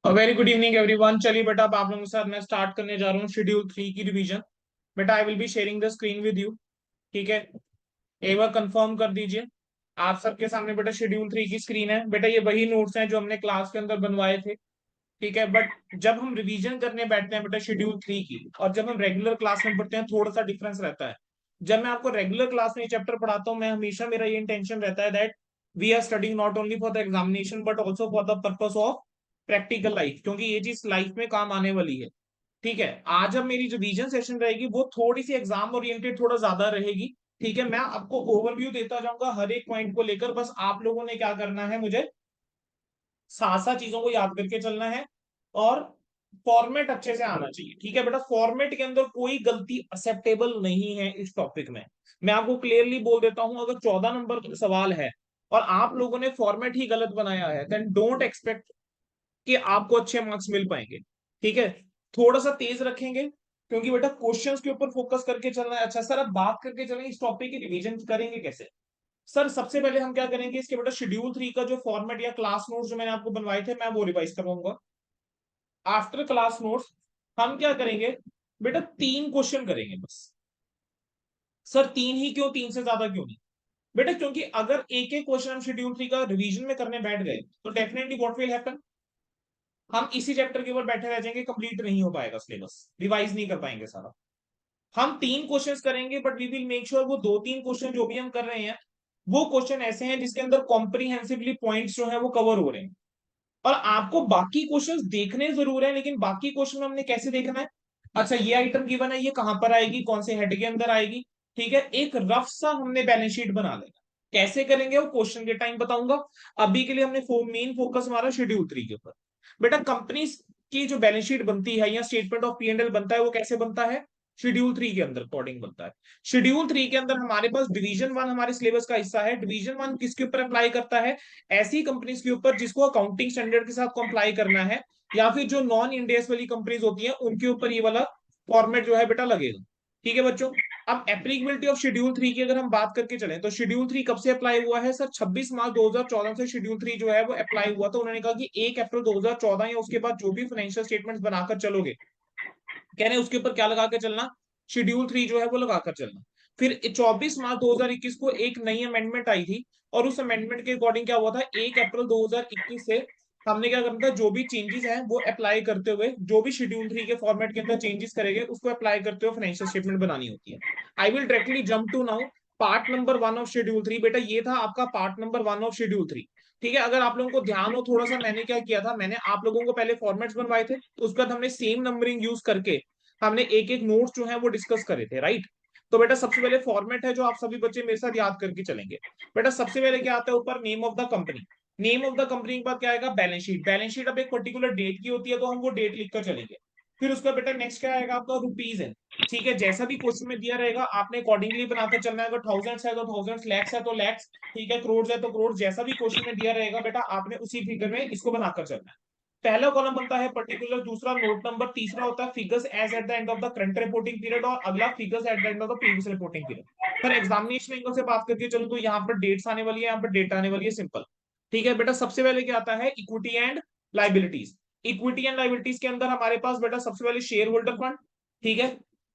Very good evening everyone. चलिए बेटा, अब आप लोगों के साथ मैं स्टार्ट करने जा रहा हूँ शेड्यूल 3 की रिवीजन। बेटा आई will be sharing the screen with you. ठीक है, एक बार कंफर्म कर दीजिए। आप सबके सामने बेटा शेड्यूल 3 की स्क्रीन है। बेटा ये वही नोट्स हैं जो हमने क्लास के अंदर बनवाए थे। ठीक है, बट जब हम रिवीजन करने बैठते हैं बेटा शेड्यूल 3 की, और जब हम रेगुलर क्लास में पढ़ते हैं, थोड़ा सा डिफरेंस रहता है। जब मैं आपको रेगुलर क्लास में चैप्टर पढ़ाता हूँ, मैं हमेशा मेरा ये इंटेंशन रहता है that we are studying not only for the examination but also for the purpose of practical life, क्योंकि ये चीज लाइफ में काम आने वाली है। ठीक है, आज अब मेरी जो विजन सेशन रहेगी वो थोड़ी सी एग्जाम ओरिएंटेड थोड़ा ज्यादा रहेगी। ठीक है, मैं आपको ओवरव्यू देता जाऊंगा हर एक पॉइंट को लेकर। बस आप लोगों ने क्या करना है, मुझे साथ साथ चीजों को याद करके चलना है, और फॉर्मेट अच्छे से आना चाहिए। ठीक है बेटा, फॉर्मेट के अंदर कोई गलती एक्सेप्टेबल नहीं है इस टॉपिक में। मैं आपको क्लियरली बोल देता हूं, अगर 14 नंबर का सवाल है और आप लोगों ने फॉर्मेट ही गलत बनाया है, देन डोंट एक्सपेक्ट कि आपको अच्छे मार्क्स मिल पाएंगे। ठीक है, थोड़ा सा तेज रखेंगे, क्योंकि बेटा क्वेश्चंस के ऊपर फोकस करके चलना है। अच्छा सर, अब बात करके चलेंगे इस टॉपिक की रिवीजन करेंगे कैसे। सर सबसे पहले हम क्या करेंगे, इसके बेटा शेड्यूल 3 का जो फॉर्मेट या क्लास नोट्स जो मैंने आपको बनवाए थे, मैं वो रिवाइज करवाऊंगा। आफ्टर क्लास नोट्स हम क्या करेंगे बेटा, 3 क्वेश्चन करेंगे बस। सर तीन ही क्यों, तीन से ज्यादा क्यों नहीं? बेटा क्योंकि अगर एक एक क्वेश्चन हम शेड्यूल 3 का रिवीजन में करने बैठ गए, तो डेफिनेटली व्हाट विल हैपन, हम इसी चैप्टर के ऊपर बैठे रह जाएंगे, कंप्लीट नहीं हो पाएगा सिलेबस, रिवाइज नहीं कर पाएंगे सारा। हम 3 क्वेश्चंस करेंगे, but we will make sure वो 2-3 क्वेश्चन जो भी हम कर रहे हैं, वो क्वेश्चन ऐसे हैं जिसके अंदर कॉम्प्रीहेंसिवली पॉइंट्स जो है वो कवर हो रहे हैं। और आपको बाकी क्वेश्चंस देखने जरूर है, लेकिन बाकी क्वेश्चन में हमने कैसे देखना है। अच्छा ये आइटम गिवन है, ये कहां पर आएगी, कौन से हेड के अंदर आएगी। ठीक है, एक रफ सा हमने बैलेंस शीट बना लेगा। कैसे करेंगे वो क्वेश्चन के टाइम बताऊंगा। अभी के लिए हमने मेन फोकस हमारा शेड्यूल 3 के ऊपर। बेटा कंपनी की जो बैलेंस शीट बनती है या statement of P and L बनता है, वो कैसे बनता है, शेड्यूल 3 के अंदर अकॉर्डिंग बनता है। शेड्यूल 3 के अंदर हमारे पास डिवीजन 1 हमारे सिलेबस का हिस्सा है। डिवीजन 1 किसके ऊपर अप्लाई करता है, ऐसी कंपनीज के ऊपर जिसको अकाउंटिंग स्टैंडर्ड के साथ कंप्लाई करना है, या फिर जो नॉन इंडियस वाली कंपनीज होती हैं उनके ऊपर ये वाला फॉर्मेट जो है बेटा लगेगा। ठीक है बच्चों, अब एप्लीकेबिलिटी ऑफ शेड्यूल 3 की अगर हम बात करके चलें, तो शेड्यूल 3 कब से अप्लाई हुआ है सर, 26 मार्च 2014 से शेड्यूल 3 जो है वो अप्लाई हुआ था। उन्होंने कहा कि 1 अप्रैल 2014 या उसके बाद जो भी फाइनेंशियल स्टेटमेंट्स बनाकर चलोगे, कह रहे हैं उसके ऊपर क्या लगा के चलना, शेड्यूल 3 जो है वो लगाकर चलना। फिर 24 मार्च 2021 को एक नई अमेंडमेंट आई थी, और उस अमेंडमेंट के अकॉर्डिंग क्या हुआ था, 1 अप्रैल 2021 से हमने क्या करना था, जो भी चेंजेस हैं वो अप्लाई करते हुए, जो भी शेड्यूल 3 के फॉर्मेट के अंदर चेंजेस करेंगे उसको अप्लाई करते हुए फाइनेंशियल स्टेटमेंट बनानी होती है। I will directly jump to now part number 1 of schedule 3। बेटा ये था आपका पार्ट नंबर 1 ऑफ शेड्यूल 3। ठीक है, अगर आप लोगों को ध्यान हो थोड़ा सा, मैंने क्या किया था, मैंने आप लोगों को पहले फॉर्मेट्स बनवाए थे, तो उसके बाद हमने सेम नंबरिंग यूज करके हमने एक एक नोट्स जो है वो डिस्कस करे थे, राइट। तो बेटा सबसे पहले फॉर्मेट है जो आप सभी बच्चे मेरे साथ याद करके चलेंगे। बेटा सबसे पहले क्या आता है ऊपर, name of the company. Name of the company के बाद क्या आएगा, बैलेंस शीट। बैलेंस शीट अब एक पर्टिकुलर डेट की होती है, तो हम वो डेट लिखकर चलेंगे। फिर उसका बेटा नेक्स्ट क्या आएगा आपका, रुपीज है। ठीक है, जैसा भी क्वेश्चन में दिया रहेगा आपने अकॉर्डिंगली बनाकर चलना है। अगर थाउजेंड्स है तो थाउजेंड्स, लैक्स है तो लैक्स, ठीक है, करोड़ है तो करोड़, जैसा भी क्वेश्चन में दिया रहेगा बेटा आपने उसी फिगर में इसको बनाकर चलना है। पहला कॉलम बनता है पर्टिकुलर, दूसरा नोट नंबर, तीसरा होता है figures as at the end of the current reporting period, और अगला figures at the end of the previous reporting period. Sir examination angle से बात करके चलो तो यहाँ पर डेट्स आने वाली है, यहाँ पर डेट आने वाली है, सिंपल। ठीक है बेटा, सबसे पहले क्या आता है, equity and liabilities. Equity and liabilities के अंदर हमारे पास बेटा सबसे पहले शेयर होल्डर फंड। ठीक है,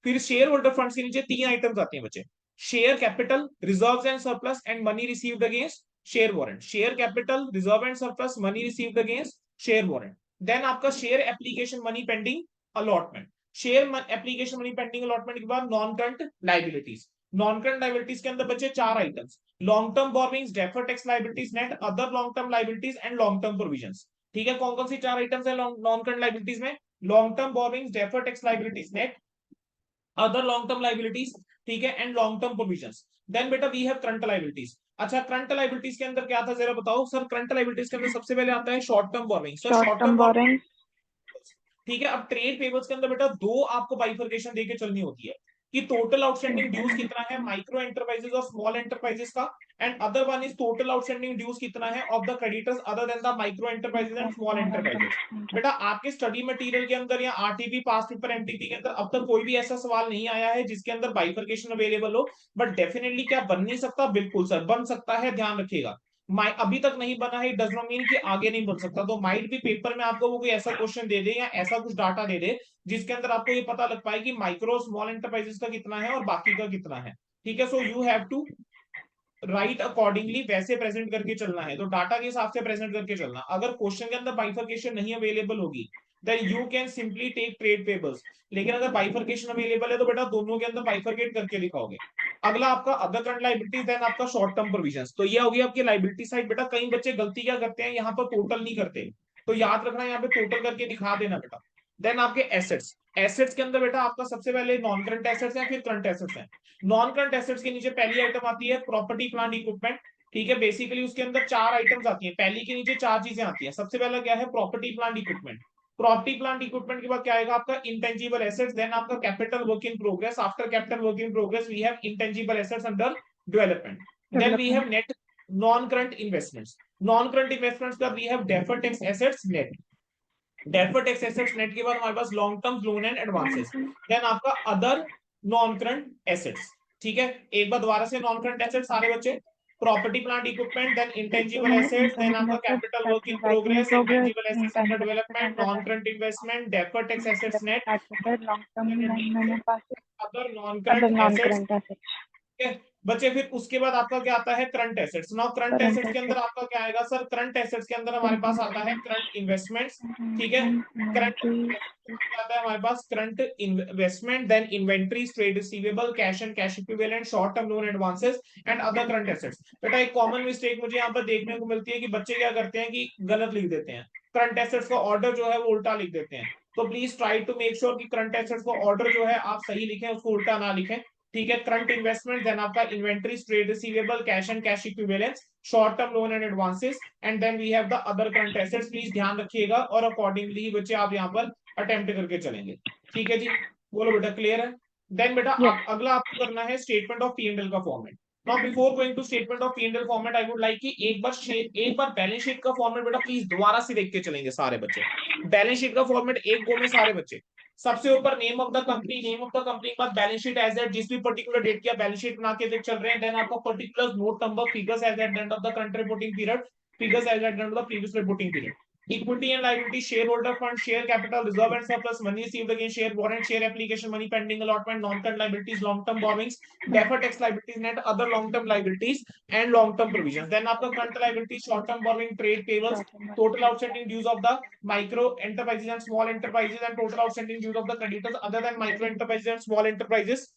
फिर शेयर होल्डर फंड के नीचे 3 आइटम्स आते हैं बच्चे, share capital, reserve and surplus, and money received against share warrant. Share capital, reserve and surplus, money received against share warrant. Then आपका share application money pending allotment. Share application money pending allotment के बाद non current liabilities. Non current liabilities के अंदर बचे 4 items, long term borrowings, deferred tax liabilities, net other long term liabilities and long term provisions. ठीक है, कौन कौन सी 4 items है नॉन करंट लाइबिलिटीज में, long term borrowings, deferred tax liabilities, net other long term liabilities, ठीक है, and long term provisions. Then बेटा we have current liabilities. अच्छा करंट लाइबिलिटीज के अंदर क्या था जरा बताओ सर, करंट लाइबिलिटीज के अंदर सबसे पहले आता है short term borrowing. Sir short short term term borrowing. ठीक है, अब ट्रेड पेबल्स के अंदर बेटा दो आपको बाइफर्केशन देके चलनी होती है, कि टोटल आउटस्टैंडिंग ठीक ड्यूज है। कितना है माइक्रो एंटरप्राइजेस और स्मॉल एंटरप्राइजेस का, and other one is total outstanding dues कितना है of the creditors other than the micro enterprises and small small enterprises. Enterprise. बेटा आपके स्टडी मटेरियल के अंदर या आरटीपी पास्ट पेपर एमटीपी के अंदर अब तक कोई भी ऐसा सवाल नहीं आया है जिसके अंदर बाइफर्केशन अवेलेबल हो, बट डेफिनेटली क्या बन नहीं सकता, बिल्कुल सर बन सकता है, ध्यान रखिएगा। अभी तक नहीं बना है, डज नॉट मीन कि आगे नहीं बन सकता। तो माइट भी पेपर में आपको वो कोई ऐसा क्वेश्चन दे दे या ऐसा कुछ डाटा दे दे जिसके अंदर आपको ये पता लग पाए कि माइक्रो स्मॉल एंटरप्राइजेस का कितना है और बाकी का कितना है। ठीक है, so you have to write accordingly, वैसे प्रेजेंट करके चलना है, तो डाटा के हिसाब से प्रेजेंट करके चलना। अगर क्वेश्चन के अंदर बाइफर्केशन नहीं अवेलेबल होगी then you can simply take trade papers, लेकिन अगर बाइफर्केशन अवेलेबल है तो बेटा दोनों के अंदर बाइफर्केट करके लिखाओगे। अगला आपका अदर करंट लाइबिलिटीज, देन आपका शॉर्ट टर्म प्रोविजंस। तो ये होगी आपकी लाइबिलिटी साइड। बेटा कई बच्चे गलती क्या करते हैं, यहाँ पर टोटल नहीं करते, तो याद रखना यहाँ पे टोटल करके दिखा देना बेटा। देन आपके एसेट्स, एसेट्स के अंदर बेटा आपका सबसे पहले नॉन करंट एसेट्स है, फिर करंट एसेट्स है। नॉन करंट एसेट्स के नीचे पहली आइटम आती है प्रॉपर्टी प्लांट इक्विपमेंट। ठीक है, बेसिकली उसके अंदर चार आइटम्स आती हैं, पहली के नीचे चार चीजें आती हैं। सबसे पहला क्या है, property plant equipment. Property plant equipment के बाद क्या आएगा आपका इंटेंजिबल एसेट्स, देन आपका capital work in progress. After capital work in progress we have intangible assets under development. Then we have net non current investments. Non current investments का we have deferred tax assets net. Deferred tax assets net के बाद हमारे पास long term loan and advances. Then आपका other non current assets. ठीक है, एक बार दोबारा से नॉन करंट एसेट्स सारे बच्चे, property plant equipment, then intangible assets, then आपका capital work in progress, intangible assets under development, non current investment, deferred tax assets net, other non current assets. ठीक है बच्चे, फिर उसके बाद आपका क्या आता है, current assets. Now current assets के अंदर आपका क्या आएगा सर, करंट एसेट्स के अंदर हमारे पास आता है करंट इन्वेस्टमेंट्स। ठीक है, करंट आता है हमारे पास current investment, then inventories, trade receivable, cash and cash equivalent, short term loan advances and other current assets. बेटा एक कॉमन मिस्टेक मुझे यहाँ पर देखने को मिलती है कि बच्चे क्या करते हैं कि गलत लिख देते हैं, करंट एसेट्स का ऑर्डर जो है वो उल्टा लिख देते हैं। तो please try to make sure कि करंट एसेट्स का ऑर्डर जो है आप सही लिखें, उसको उल्टा ना लिखें। ठीक है, करंट इन्वेस्टमेंट, देन आपका inventory, trade receivable, cash and cash equivalence, short term loan and advances, and then we have the other current assets. Please ध्यान रखिएगा और अकॉर्डिंगली बच्चे आप यहाँ पर अटेम्प्ट करके चलेंगे। ठीक है जी, बोलो बेटा क्लियर है। देन बेटा आप अगला आपको करना है statement of P and L का format. Now before going to statement of P and L format I would like कि एक बार बैलेंस शीट का फॉर्मेट बेटा प्लीज दोबारा से देख के चलेंगे सारे बच्चे। बैलेंस शीट का फॉर्मेट एक गो में सारे बच्चे। सबसे ऊपर name of the company, name of the company के बाद बैलेंस शीट एज एट, जिस भी पर्टिकुलर डेट की बैलेंस शीट बना के चल रहे हैं। देन आपका particular note number, figures as at end of the current reporting period, figures as at end of the previous reporting period. Equity and liability, shareholder fund, share capital, reserve and surplus, money received against share warrant, share application, money pending allotment, non-current liabilities, long-term borrowings, deferred tax liabilities, net other long-term liabilities and long-term provisions. Then आपका current liabilities, short-term borrowing, trade payables, total outstanding dues of the micro enterprises and small enterprises, and total outstanding dues of the creditors other than micro enterprises and small enterprises,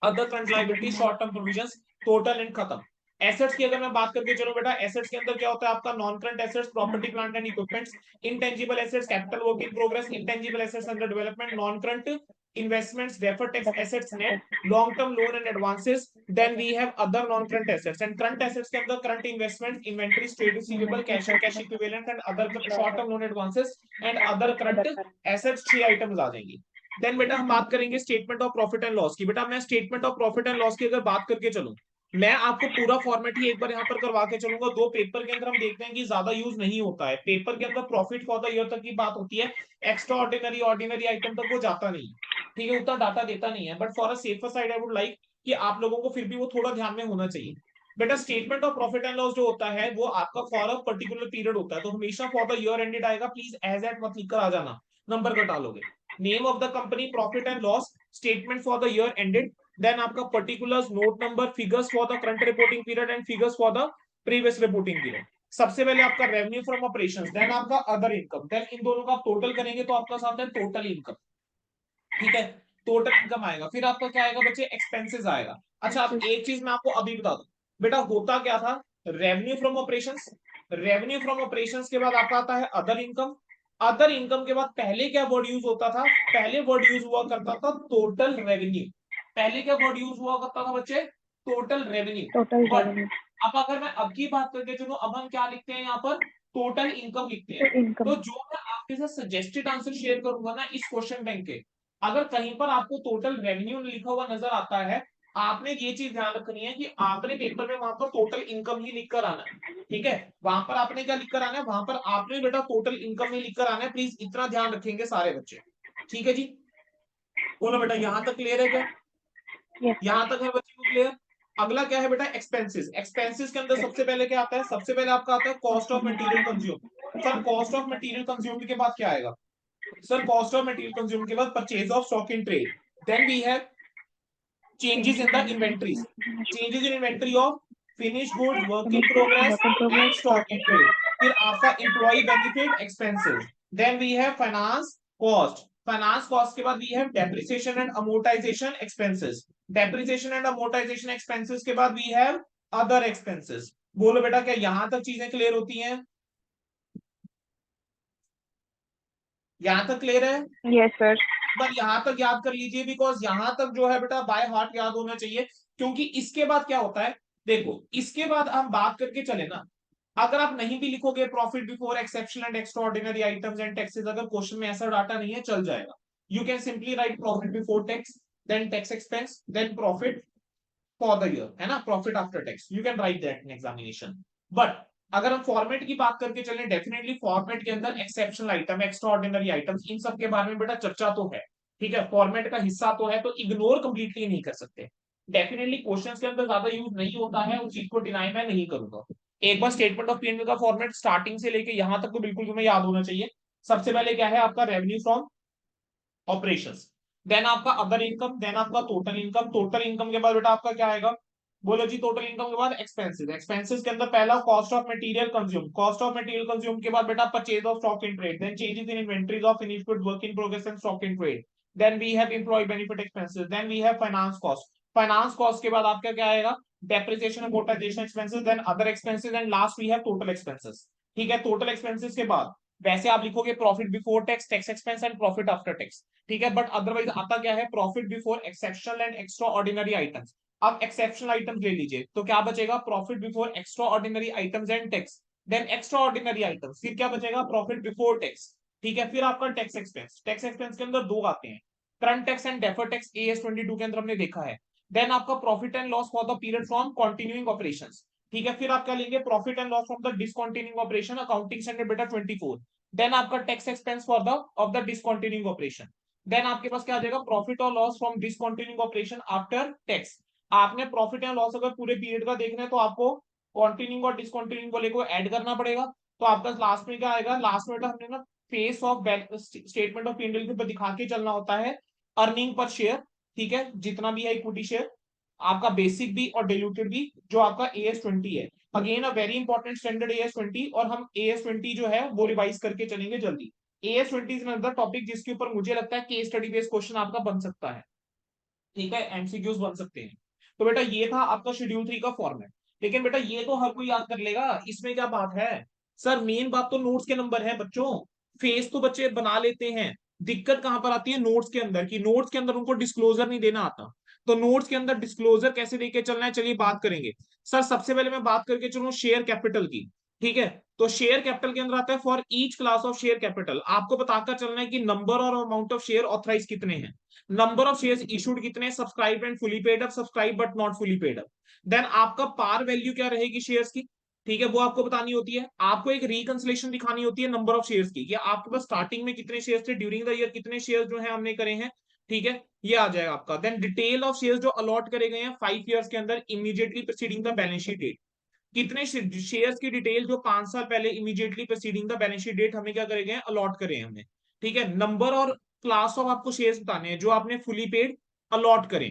other current liabilities, short-term provisions, total and खत्म। Assets की अगर मैं बात करके चलो बेटा, assets के अंदर क्या होता है आपका, non current assets, property plant and equipments, intangible assets, capital work in progress, intangible assets under development, non current investments, deferred tax assets net, long term loan and advances. Then we have other non current assets, and current assets के अंदर current investment, inventories, trade receivable, cash and cash equivalent and other short term loan advances and other current assets, 6 items आ जाएंगी। Then बेटा हम बात करेंगे statement of profit and loss की। बेटा मैं statement of profit and loss की अगर बात करके चलूं, मैं आपको पूरा फॉर्मेट ही एक बार यहाँ पर करवा के चलूंगा। दो पेपर के अंदर हम देखते हैं कि ज्यादा यूज नहीं होता है, पेपर के अंदर प्रॉफिट फॉर द ईयर तक की बात होती है, एक्स्ट्रा ऑर्डिनरी ऑर्डिनरी आइटम तक वो जाता नहीं। ठीक है, उतना डाटा देता नहीं है, but for a safer side I would like कि आप लोगों को फिर भी वो थोड़ा ध्यान में होना चाहिए। बेटा statement of profit and loss जो होता है वो आपका फॉर अ पर्टिकुलर पीरियड होता है, तो हमेशा फॉर द ईयर एंडेड आएगा। प्लीज एज एट मत लिखकर आ जाना, नंबर घटा लोगे। Name of the company, profit and loss, statement for the year ended, then आपका particulars, note number, figures for the current reporting period and figures for the previous reporting period. सबसे पहले आपका रेवेन्यू फ्रॉम ऑपरेशंस, देन आपका other income, then इन दोनों का आप total करेंगे तो आपका साथ है टोटल इनकम। ठीक है, टोटल इनकम आएगा। फिर आपका क्या आएगा बच्चे, एक्सपेंसेस आएगा। अच्छा अब एक चीज मैं आपको अभी बता दूं, बेटा होता क्या था, revenue from operations, revenue from operations के बाद आपका आता है अदर इनकम। अदर इनकम के बाद पहले क्या वर्ड यूज होता था, पहले वर्ड यूज हुआ करता था टोटल रेवेन्यू। पहले क्या वर्ड यूज हुआ करता था बच्चे, टोटल रेवेन्यू। बट अब अगर मैं अब की बात करके चलूं, अब हम क्या लिखते हैं यहाँ पर, टोटल इनकम लिखते हैं। तो जो मैं आपके साथ सजेस्टेड आंसर शेयर करूंगा ना इस क्वेश्चन बैंक के, अगर कहीं पर आपको टोटल रेवेन्यू लिखा हुआ नजर आता है, आपने ये चीज ध्यान रखनी है कि आपने पेपर में वहां पर टोटल इनकम ही लिख कर आना है। ठीक है, वहां पर आपने क्या लिख कर आना है, वहां पर आपने बेटा टोटल इनकम ही लिख कर आना है। प्लीज इतना ध्यान रखेंगे सारे बच्चे। ठीक है जी, बोलो बेटा यहाँ तक क्लियर है क्या, यहाँ तक है बच्चे को क्लियर। अगला क्या है बेटा, एक्सपेंसेस। एक्सपेंसेस के अंदर सबसे पहले क्या आता है, सबसे पहले आपका आता है cost of material consume. Sir cost of material consumed के बाद क्या आएगा, sir cost of material consumed के बाद purchase of stock in trade, then we have changes in the inventories, changes in inventory of finished goods, work in progress and stock in trade. फिर आपका employee benefit expenses, then we have finance cost, finance cost के बाद we have depreciation and amortization expenses, depreciation and amortization expenses के बाद we have other expenses। बोलो बेटा क्या यहां तक चीजें क्लियर होती हैं, यहां तक क्लियर है? Yes sir. पर यहां तक याद कर लीजिए, बिकॉज यहां तक जो है बेटा बाय हार्ट याद होना चाहिए, क्योंकि इसके बाद क्या होता है, देखो इसके बाद हम बात करके चले ना, अगर आप नहीं भी लिखोगे profit before exceptional and extraordinary items and taxes, अगर क्वेश्चन में ऐसा डाटा नहीं है चल जाएगा, you can simply write profit before tax, then tax expense, then profit for the year, है ना, profit after tax, you can write that in examination. But अगर हम फॉर्मेट की बात करके चलें, डेफिनेटली फॉर्मेट के अंदर exceptional item, extraordinary items, इन सब के बारे में बेटा चर्चा तो है, ठीक है, फॉर्मेट का हिस्सा तो है, तो इग्नोर कंप्लीटली नहीं कर सकते। डेफिनेटली क्वेश्चंस के अंदर ज्यादा यूज नहीं होता है, उस चीज को डिनाई मैं नहीं करूंगा। एक बार स्टेटमेंट ऑफ पीएनबी का फॉर्मेट स्टार्टिंग से लेके यहां तक तो बिल्कुल तुम्हें याद होना चाहिए। सबसे पहले क्या है आपका रेवेन्यू फ्रॉम ऑपरेशंस, देन आपका अदर इनकम, देन आपका टोटल इनकम, टोटल इनकम के बाद बेटा आपका क्या आएगा, बोलो जी, टोटल इनकम के बाद एक्सपेंसेस, एक्सपेंसेस के अंदर पहला cost of material consume, cost of material consume के बाद बेटा purchase of stock in trade, then changes in inventories of finished goods, work in progress and stock in trade, then we have employ benefit expenses, then we have finance cost, finance cost के बाद आपका क्या आएगा, depreciation amortization expenses, then other expenses and last we have total expenses. ठीक है, total expenses के बाद वैसे आप लिखोगे profit before tax, tax expense and profit after tax, ठीक है, बट अदरवाइज आता क्या है, profit before exceptional and extraordinary items. अब एक्सेप्शनल आइटम्स ले लीजिए तो क्या बचेगा, profit before extraordinary items and tax, then extraordinary items, फिर क्या बचेगा, प्रॉफिट बिफोर टैक्स, ठीक है, फिर आपका टैक्स एक्सपेंस, टैक्स एक्सपेंस के अंदर दो आते हैं, current tax and deferred tax, AS 22 के अंदर हमने देखा है, देन आपका profit and loss for the period from continuing operations, ठीक है, फिर आप क्या लेंगे, profit and loss from the discontinuing operation, accounting standard बेटा 24, देन आपका tax expense for the of the discontinuing operation, then आपके पास क्या आ जाएगा, प्रॉफिट और loss from discontinuing operation after tax. आपने प्रॉफिट एंड लॉस अगर पूरे पीरियड का देखना है तो आपको कंटिन्यूइंग और डिसकंटिन्यूइंग वाले को ऐड करना पड़ेगा, तो आपका लास्ट में क्या आएगा, लास्ट में हमने ना face of statement of P&L के ऊपर दिखा के चलना होता है अर्निंग पर शेयर, ठीक है, जितना भी है इक्विटी शेयर, आपका बेसिक भी और डिल्यूटेड भी, जो आपका AS 20 है, again a very important standard AS 20, और हम AS 20 जो है वो रिवाइज करके चलेंगे जल्दी। AS 20 इज अनदर टॉपिक जिसके ऊपर मुझे लगता है केस स्टडी बेस्ड क्वेश्चन आपका बन सकता है, ठीक है, एमसीक्यूज बन सकते हैं। तो बेटा ये था आपका शेड्यूल 3 का फॉर्मेट, लेकिन बेटा ये तो हर कोई याद कर लेगा, इसमें क्या बात है, सर मेन बात तो नोट्स के नंबर है बच्चों, फेस तो बच्चे बना लेते हैं, दिक्कत कहां पर आती है नोट्स के अंदर, कि नोट्स के अंदर उनको डिस्क्लोजर नहीं देना आता, तो नोट्स के अंदर डिस्क्लोजर कैसे देके चलना है, चलिए बात करेंगे। सर सबसे पहले मैं बात करके चलूं शेयर कैपिटल की, ठीक है, तो शेयर कैपिटल के अंदर आता है for each class of share capital, आपको बताकर चलना है कि नंबर और अमाउंट ऑफ शेयर ऑथराइज कितने हैं, नंबर ऑफ शेयर्स इशूड कितने, subscribe and fully paid up, subscribe but not fully paid up, then आपका पार वैल्यू क्या रहेगी शेयर्स की, ठीक है, वो आपको बतानी होती है, आपको एक रिकंसलेशन दिखानी होती है नंबर ऑफ शेयर्स की, कि आपके पास स्टार्टिंग में कितने शेयर्स थे, ड्यूरिंग द ईयर कितने शेयर्स जो है हमने करे हैं, ठीक है, ये आ जाएगा आपका, देन डिटेल ऑफ शेयर्स जो अलॉट करे गए हैं 5 ईयर्स के अंदर immediately preceding the balance sheet date, कितने शेयर्स की डिटेल जो 5 साल पहले immediately preceding the balance sheet date हमें क्या करे गए, अलॉट करे हैं हमने, ठीक है, नंबर और क्लास ऑफ आपको शेयर्स बताने हैं जो आपने फुली पेड अलॉट करें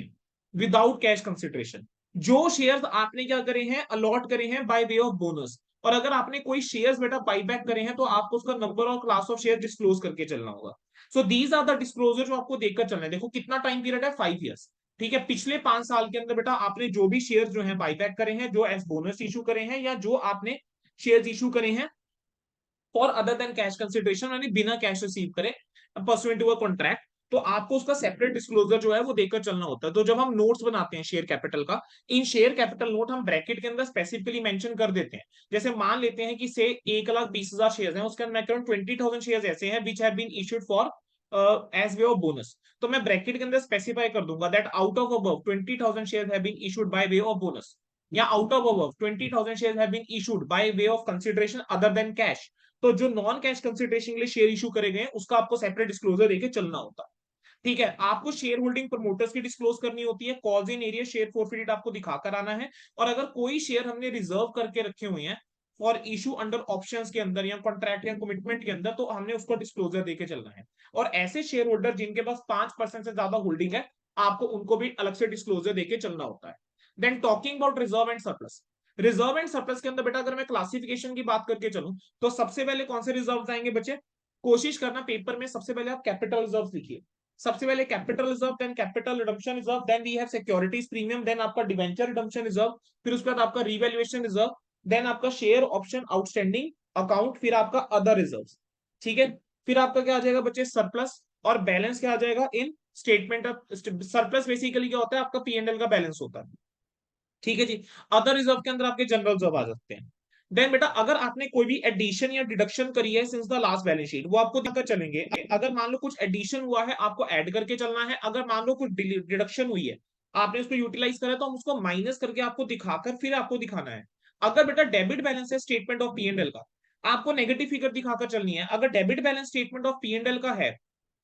विदाउट कैश कंसिडरेशन, जो शेयर्स आपने क्या करे हैं, अलॉट करे हैं बाय वे ऑफ बोनस, और अगर आपने कोई शेयर्स बेटा बाईबैक करे हैं तो आपको उसका नंबर और क्लास ऑफ शेयर डिस्क्लोज करके चलना होगा। So these are the disclosure जो आपको देखकर चलना है, देखो कितना टाइम पीरियड है, 5 ईयर्स, ठीक है, पिछले 5 साल के अंदर बेटा आपने जो भी शेयर जो है बाईबैक करे हैं, जो एज बोनस इशू करे हैं, या जो आपने शेयर इशू करे हैं for other than cash consideration, यानी बिना कैश रिसीव करे परसुएंट टू अ कॉन्ट्रैक्ट, तो आपको उसका सेपरेट डिस्क्लोजर जो है वो देकर चलना होता है। तो जब हम नोट्स बनाते हैं शेयर कैपिटल का, इन शेयर कैपिटल नोट हम ब्रैकेट के अंदर स्पेसिफिकली मेंशन कर देते हैं, जैसे मान लेते हैं कि से 1,20,000 शेयर हैं, उसके अंदर मैं करूँ 20,000 शेयर ऐसे हैं which have been issued for as way of bonus, तो मैं ब्रैकेट के अंदर स्पेसिफाई कर दूंगा that out of above 20,000 share have been issued by way of bonus, या out of above 20,000 share have been issued by way of consideration other than cash, तो जो non cash consideration के लिए share issue करे गए उसका आपको separate disclosure देके चलना होता है। ठीक है, आपको शेयर होल्डिंग प्रमोटर्स की डिस्क्लोज करनी होती है, कॉज इन एरिया शेयर फॉरफिट आपको दिखाकर आना है, और अगर कोई शेयर हमने रिजर्व करके रखे हुए हैं फॉर इशू अंडर ऑप्शंस के अंदर या कॉन्ट्रैक्ट या कमिटमेंट के अंदर, तो हमने उसको डिस्क्लोजर देके चलना है। और ऐसे शेयर होल्डर जिनके पास 5% से ज्यादा होल्डिंग है, आपको उनको भी अलग से डिस्क्लोजर देके चलना होता है। Then talking about reserve and surplus, reserve and surplus के अंदर बेटा अगर मैं क्लासिफिकेशन की बात करके चलूं, तो सबसे पहले कौन से रिजर्व आएंगे बच्चे, कोशिश करना पेपर में सबसे पहले आप कैपिटल रिजर्व लिखिए। सबसे पहले capital reserve, then capital redemption reserve, then we have securities premium, then आपका डिवेंचर रिडम्पशन रिजर्व, फिर उसके बाद आपका रिवैल्यूएशन रिजर्व, देन आपका शेयर ऑप्शन आउटस्टैंडिंग अकाउंट, फिर आपका अदर रिजर्व। ठीक है, फिर आपका क्या आ जाएगा बच्चे, सरप्लस, और बैलेंस क्या आ जाएगा इन स्टेटमेंट ऑफ सरप्लस। बेसिकली क्या होता है, आपका पीएनएल का बैलेंस होता है। ठीक है जी। अदर रिजर्व के अंदर आपके जनरल रिजर्व आ सकते हैं। देन बेटा अगर आपने कोई भी एडिशन या डिडक्शन करी है since the last balance sheet, वो आपको दिखाकर चलेंगे। अगर मान लो कुछ एडिशन हुआ है, आपको ऐड करके चलना है। अगर मान लो कुछ डिडक्शन हुई है, आपने उसको यूटिलाइज करा, तो हम उसको माइनस करके आपको दिखाकर फिर आपको दिखाना है। अगर बेटा डेबिट बैलेंस है स्टेटमेंट ऑफ पीएनएल का, आपको नेगेटिव फिगर दिखाकर चलनी है। अगर debit balance statement of PNL का है,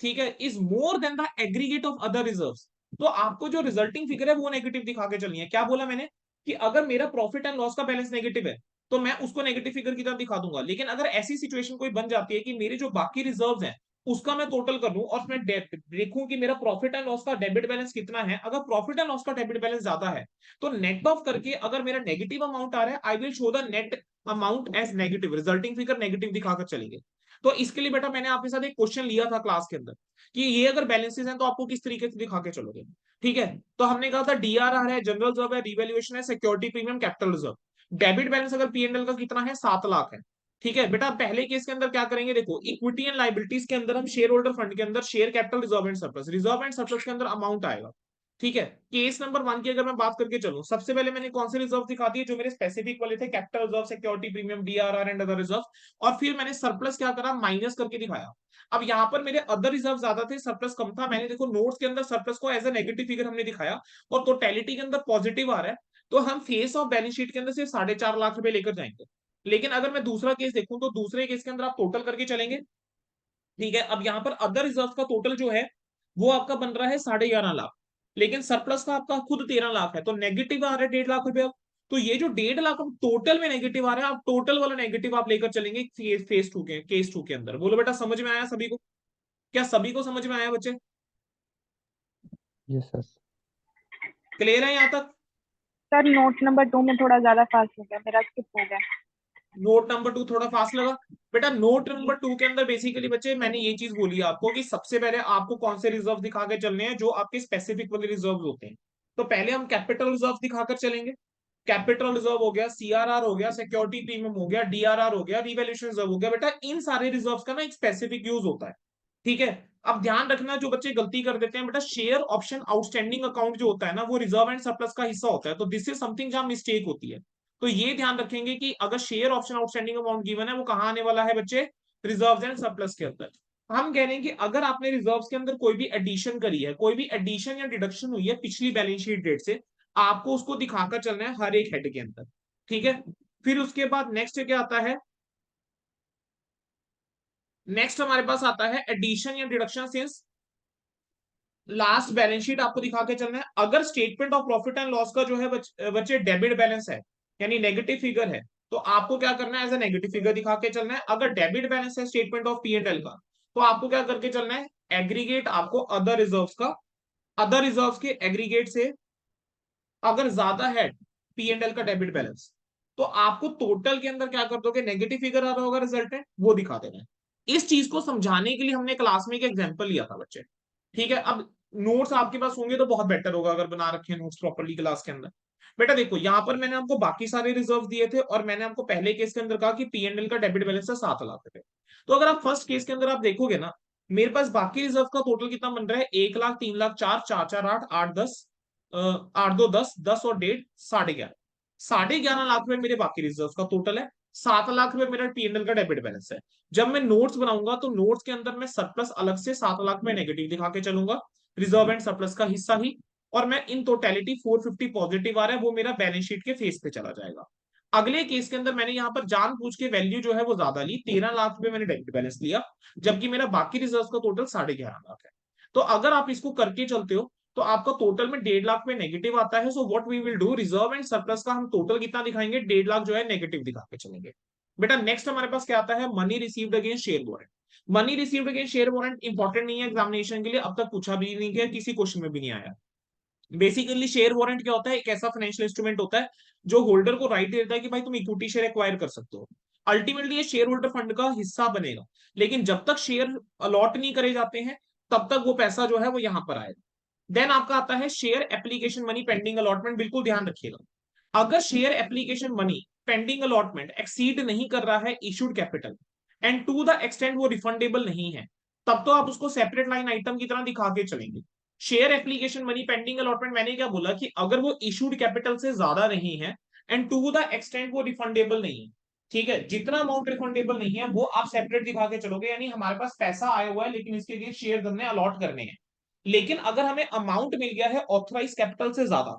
ठीक है, is more then the aggregate of other reserve, तो आपको जो रिजल्टिंग फिगर है वो नेगेटिव दिखा के चलनी है। क्या बोला मैंने, कि अगर मेरा प्रॉफिट एंड लॉस का बैलेंस नेगेटिव है, तो मैं उसको नेगेटिव फिगर की तरह दिखा दूंगा। लेकिन अगर ऐसी सिचुएशन कोई बन जाती है कि मेरे जो बाकी रिजर्व्स हैं उसका मैं टोटल कर लूं, और मैं देखूं कि मेरा प्रॉफिट एंड लॉस का डेबिट बैलेंस कितना है, अगर प्रॉफिट एंड लॉस का डेबिट बैलेंस ज्यादा है, तो नेट ऑफ करके अगर मेरा नेगेटिव अमाउंट आ रहा है, I will show the net amount as negative, resulting figure negative दिखाकर चलेंगे। तो इसके लिए बेटा मैंने आपके साथ एक क्वेश्चन लिया था क्लास के अंदर, कि ये अगर बैलेंसेस हैं तो आपको किस तरीके से दिखा के चलोगे। ठीक है, तो हमने कहा था डीआरआर है, जनरल रिजर्व है, रिवैल्यूएशन है, security premium, capital reserve. Debit balance अगर पीएनएल का कितना है, 7 लाख है। ठीक है बेटा, पहले केस के अंदर क्या करेंगे, देखो इक्विटी एंड लाइबिलिटीज के अंदर हम शेयर होल्डर फंड के अंदर share capital reserve and surplus के अंदर अमाउंट आएगा। ठीक है, केस नंबर 1 की अगर मैं बात करके चलूं, सबसे पहले मैंने कौन से रिजर्व दिखा दिए, जो मेरे स्पेसिफिक वाले थे, capital reserve, security premium, DRR and other reserve. और फिर मैंने सरप्लस क्या करा, माइनस करके दिखाया। अब यहाँ पर मेरे अदर रिजर्व ज्यादा थे, सरप्लस कम था। मैंने देखो नोट्स के अंदर सरप्लस को एज ए नेगेटिव फिगर हमने दिखाया, और टोटलिटी के अंदर पॉजिटिव आ रहा है, तो हम फेस ऑफ बैलेंस शीट के अंदर सिर्फ 4.5 लाख रुपए लेकर जाएंगे। लेकिन अगर मैं दूसरा केस देखूं, तो दूसरे केस के अंदर आप टोटल करके चलेंगे। ठीक है, अब यहाँ पर अदर रिजर्व का टोटल जो है वो आपका बन रहा है 11.5 लाख, लेकिन सरप्लस का आपका खुद 13 लाख है, तो नेगेटिव आ रहा है 1.5 लाख रुपए अब। तो ये जो 1.5 लाख अब टोटल में नेगेटिव आ रहा है, आप टोटल वाला नेगेटिव आप लेकर चलेंगे फेस टू के केस टू के अंदर। बोलो बेटा, समझ में आया सभी को? क्या सभी को समझ में आया बच्चे? Yes sir. क्लियर है यहाँ तक? सर नोट नंबर 2 में थोड़ा ज्यादा फास्ट हो गया, मेरा स्किप हो गया। नोट नंबर 2 थोड़ा फास्ट लगा? बेटा नोट नंबर 2 के अंदर बेसिकली बच्चे मैंने ये चीज बोली आपको, कि सबसे पहले आपको कौन से रिजर्व दिखा के चलने हैं, जो आपके स्पेसिफिक वाले रिजर्व होते हैं। तो पहले हम कैपिटल रिजर्व दिखाकर चलेंगे। कैपिटल रिजर्व हो गया, सीआरआर हो गया, सिक्योरिटी प्रीमियम हो गया, डीआरआर हो गया, रिवैल्यूएशन रिजर्व हो गया। बेटा इन सारे रिजर्व का ना एक स्पेसिफिक यूज होता है। ठीक है, अब ध्यान रखना, जो बच्चे गलती कर देते हैं बेटा, शेयर ऑप्शन आउटस्टैंडिंग अकाउंट जो होता है ना, वो रिजर्व एंड सरप्लस का हिस्सा होता है। तो दिस इज समथिंग जहां मिस्टेक होती है। तो ये ध्यान रखेंगे कि अगर share option outstanding amount given है, वो कहाँ आने वाला है बच्चे, रिजर्व एंड सरप्लस के अंदर। हम कह रहे हैं कि अगर आपने रिजर्व के अंदर कोई भी एडिशन करी है, कोई भी एडिशन या डिडक्शन हुई है पिछली बैलेंस शीट डेट से, आपको उसको दिखाकर चलना है हर एक हेड के अंदर। ठीक है, फिर उसके बाद नेक्स्ट क्या आता है, नेक्स्ट हमारे पास आता है एडिशन या deduction since last balance sheet, आपको दिखा के चलना है। अगर statement of profit and loss का जो है बच्चे डेबिट बैलेंस है, यानी नेगेटिव फिगर है, तो आपको क्या करना है, एज ए नेगेटिव फिगर दिखा के चलना है। अगर डेबिट बैलेंस है स्टेटमेंट ऑफ पीएनएल का, तो आपको क्या करके चलना है, एग्रीगेट आपको अदर रिजर्व्स का, अदर रिजर्व्स के एग्रीगेट से अगर ज्यादा है पीएनएल का डेबिट बैलेंस, तो आपको टोटल के अंदर क्या कर दोगे, नेगेटिव फिगर आ रहा होगा रिजल्ट है, वो दिखा देना है। इस चीज को समझाने के लिए हमने क्लास में एक एग्जांपल लिया था बच्चे। ठीक है, अब नोट्स आपके पास होंगे तो बहुत बेटर होगा, अगर बना रखे हैं नोट्स प्रॉपर्ली क्लास के अंदर। बेटा देखो, यहाँ पर मैंने आपको बाकी सारे रिजर्व दिए थे, और मैंने आपको पहले केस के अंदर कहा कि पीएनएल का डेबिट बैलेंस है 7 लाख रुपए। तो अगर आप फर्स्ट केस के अंदर आप देखोगे ना, मेरे पास बाकी रिजर्व का टोटल कितना बन रहा है, 1 लाख, 3 लाख, 4, 4, 4, 8, 8, 10, 8, 2, 10, 10 और 1.5, 11.5, 11.5 लाख रुपए मेरे बाकी रिजर्व का टोटल है। 7 लाख रुपए मेरा पीएनएल का डेबिट बैलेंस है। जब मैं नोट्स बनाऊंगा, तो नोट्स के अंदर मैं सरप्लस अलग से 7 लाख में नेगेटिव दिखा के चलूंगा, रिजर्व एंड सरप्लस का हिस्सा ही। और मैं इन टोटलिटी 450 पॉजिटिव आ रहा है, वो मेरा बैलेंस शीट के फेस पे चला जाएगा। अगले केस के अंदर मैंने यहाँ पर जानबूझ के वैल्यू जो है वो ज्यादा ली, 13 लाख रुपए मैंने डेबिट बैलेंस लिया, जबकि मेरा बाकी रिजर्व का टोटल 11.5 लाख है। तो अगर आप इसको करके चलते हो तो आपका टोटल में 1.5 लाख में नेगेटिव आता है। So what we will do, reserve and surplus का हम टोटल कितना दिखाएंगे, 1.5 लाख जो है नेगेटिव दिखा के चलेंगे। बेटा नेक्स्ट हमारे पास क्या आता है, money received against share warrant. Money received against share warrant important नहीं है एग्जामिनेशन के लिए, अब तक पूछा भी नहीं गया, किसी क्वेश्चन में भी नहीं आया। बेसिकली शेयर वारंट क्या होता है, एक ऐसा फाइनेंशियल इंस्ट्रूमेंट होता है जो होल्डर को राइट देता है कि भाई तुम इक्विटी शेयर एक्वायर कर सकते हो। अल्टीमेटली ये शेयर होल्डर फंड का हिस्सा बनेगा, लेकिन जब तक शेयर अलॉट नहीं करे जाते हैं तब तक वो पैसा जो है वो यहां पर आएगा। देन आपका आता है share application money pending allotment. बिल्कुल ध्यान रखिएगा, अगर share application money pending allotment exceed नहीं कर रहा है issued capital and to the extent वो रिफंडेबल नहीं है, तब तो आप उसको सेपरेट लाइन आइटम की तरह दिखा के चलेंगे। Share application money pending allotment, मैंने क्या बोला कि अगर वो इशूड कैपिटल से ज्यादा नहीं है एंड टू द एक्सटेंट वो रिफंडेबल नहीं है, ठीक है, जितना अमाउंट रिफंडेबल नहीं है वो आप सेपरेट दिखा के चलोगे, यानी हमारे पास पैसा आया हुआ है लेकिन इसके लिए शेयर हमने अलॉट करने हैं। लेकिन अगर हमें अमाउंट मिल गया है ऑथराइज कैपिटल से ज्यादा,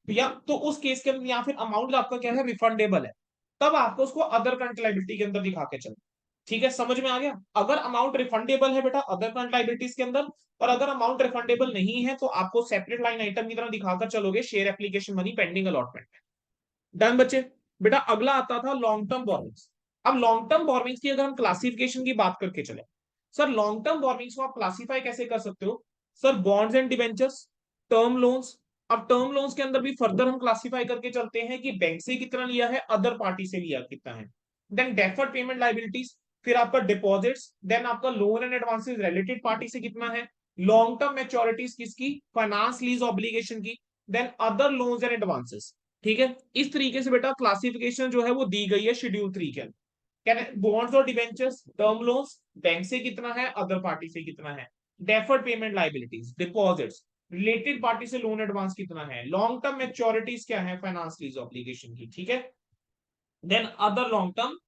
या तो उस केस के अंदर, या फिर अमाउंट आपका क्या है रिफंडेबल है, तब आपको उसको अदर करंट लायबिलिटी के अंदर दिखा के चलो। ठीक है, समझ में आ गया। अगर अमाउंट रिफंडेबल है बेटा अदर करंट लायबिलिटीज के अंदर, और अगर अमाउंट रिफंडेबल नहीं है तो आपको सेपरेट लाइन आइटम की तरह दिखाकर चलोगे share application money pending allotment. Done बच्चे। बेटा अगला आता था लॉन्ग टर्म बोरोइंग्स। अब लॉन्ग टर्म बोरोइंग्स की अगर हम क्लासिफिकेशन की बात करके चले, सर लॉन्ग टर्म बोरोइंग्स को आप क्लासिफाई कैसे कर सकते हो, sir bonds and debentures, term loans. अब टर्म लोन्स के अंदर भी फर्दर हम क्लासिफाई करके चलते हैं कि बैंक से कितना लिया है, अदर पार्टी से लिया कितना है। देन डेफर्ड पेमेंट लाइबिलिटीज, फिर आपका डिपॉजिट्स, देन आपका loan and advances related party से कितना है, लॉन्ग टर्म मैच्योरिटीज किसकी, फाइनेंस लीज ऑब्लिगेशन की, then other loans and advances. ठीक है, इस तरीके से बेटा क्लासिफिकेशन जो है वो दी गई है शेड्यूल 3 के अंदर। बॉन्ड्स और डिवेंचर्स, टर्म लोन्स, बैंक से कितना है, अदर पार्टी से कितना है, deferred payment liabilities, deposits, related party से लोन एडवांस कितना है, लॉन्ग टर्म मैच्योरिटीज क्या है, फाइनेंस लीज ऑब्लिगेशन की। ठीक है, then other long term,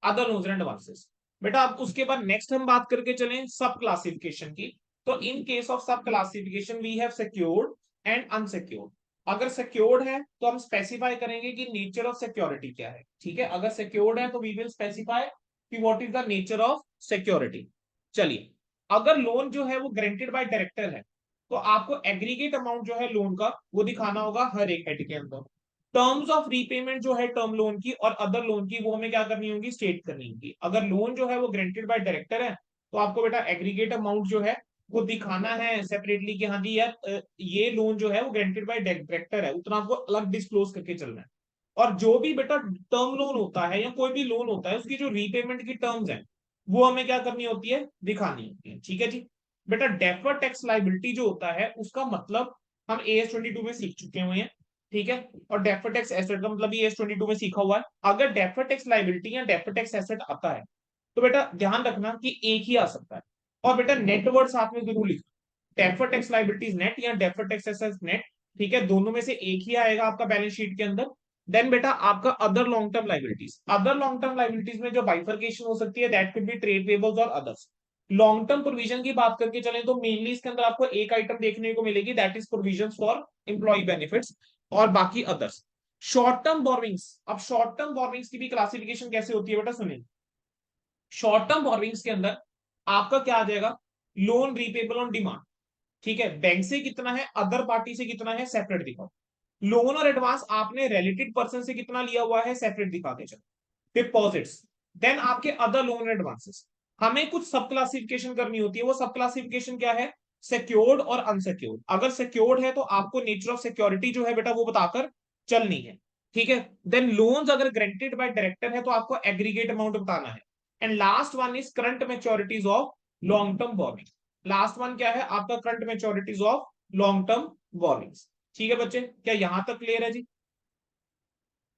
other loans and advances. बेटा अब उसके बाद नेक्स्ट हम बात करके चलें सब क्लासिफिकेशन की। तो in case of sub classification we have secured and unsecured. अगर सिक्योर्ड है तो हम स्पेसिफाई करेंगे कि नेचर ऑफ सिक्योरिटी क्या है। ठीक है, अगर सिक्योर्ड है तो वी विल स्पेसिफाई कि what is the nature of security. चलिए, अगर लोन जो है वो गारंटेड बाय डायरेक्टर है तो आपको एग्रीगेट अमाउंट जो है लोन का वो दिखाना होगा हर एक हेड के अंदर। टर्म्स ऑफ रीपेमेंट जो है टर्म लोन की और अदर लोन की वो हमें क्या करनी होगी, स्टेट करनी होगी। अगर लोन जो है वो ग्रांटेड बाय डायरेक्टर है तो आपको बेटा एग्रीगेट अमाउंट जो है वो दिखाना है सेपरेटली कि हाँ जी यार ये लोन जो है वो ग्रांटेड बाय डायरेक्टर है, उतना आपको अलग डिस्क्लोज करके चलना है। और जो भी बेटा टर्म लोन होता है या कोई भी लोन होता है उसकी जो रीपेमेंट की टर्म्स है वो हमें क्या करनी होती है, दिखानी होती है। ठीक है जी। बेटा डेफर्ड टैक्स लाइबिलिटी जो होता है उसका मतलब हम AS 22 में सीख चुके हुए हैं। ठीक है, और डेफर्ड टैक्स एसेट का मतलब ये AS 22 में सीखा हुआ है। अगर डेफर्ड टैक्स लाइबिलिटी या डेफर्ड टैक्स एसेट आता है तो बेटा ध्यान रखना कि एक ही आ सकता है, और बेटा नेट वर्ड साथ में जरूर लिखना, डेफर्ड टैक्स लाइबिलिटीज नेट या डेफर्ड टैक्स एसेट नेट। ठीक है, दोनों में से एक ही आएगा आपका बैलेंस शीट के अंदर। देन बेटा आपका other long term liabilities, other long term liabilities में जो बाइफर्केशन हो सकती है that could be trade payables और अदर्स। लॉन्ग टर्म प्रोविजन की बात करके चले तो मेनली इसके अंदर आपको एक आइटम देखने को मिलेगी that is provision for employ benefits, और बाकी अदर्स। शॉर्ट टर्म बोरोइंग्स, अब शॉर्ट टर्म बोरोइंग्स की भी क्लासिफिकेशन कैसे होती है बेटा सुनिए। शॉर्ट टर्म बोरोइंग्स के अंदर आपका क्या आ जाएगा, लोन रीपेबल ऑन डिमांड। ठीक है, बैंक से कितना है, अदर पार्टी से कितना है, सेपरेट दिखाओ। लोन और एडवांस आपने रिलेटेड पर्सन से कितना लिया हुआ है, सेपरेट दिखा के चलो। डिपॉजिट्स, देन आपके अदर लोन एडवांसेस। हमें कुछ सब क्लासिफिकेशन करनी होती है, वो सब क्लासिफिकेशन क्या है, सिक्योर्ड और अनसिक्योर्ड। अगर सिक्योर्ड है तो आपको नेचर ऑफ सिक्योरिटी जो है बेटा वो बताकर चलनी है। ठीक है, देन लोन्स अगर ग्रांटेड बाय डायरेक्टर है तो आपको एग्रीगेट अमाउंट बताना है। And last one is current maturities of long term borrowing. Last one क्या है आपका, current maturities of long term borrowings. ठीक है बच्चे, क्या यहां तक क्लियर है जी।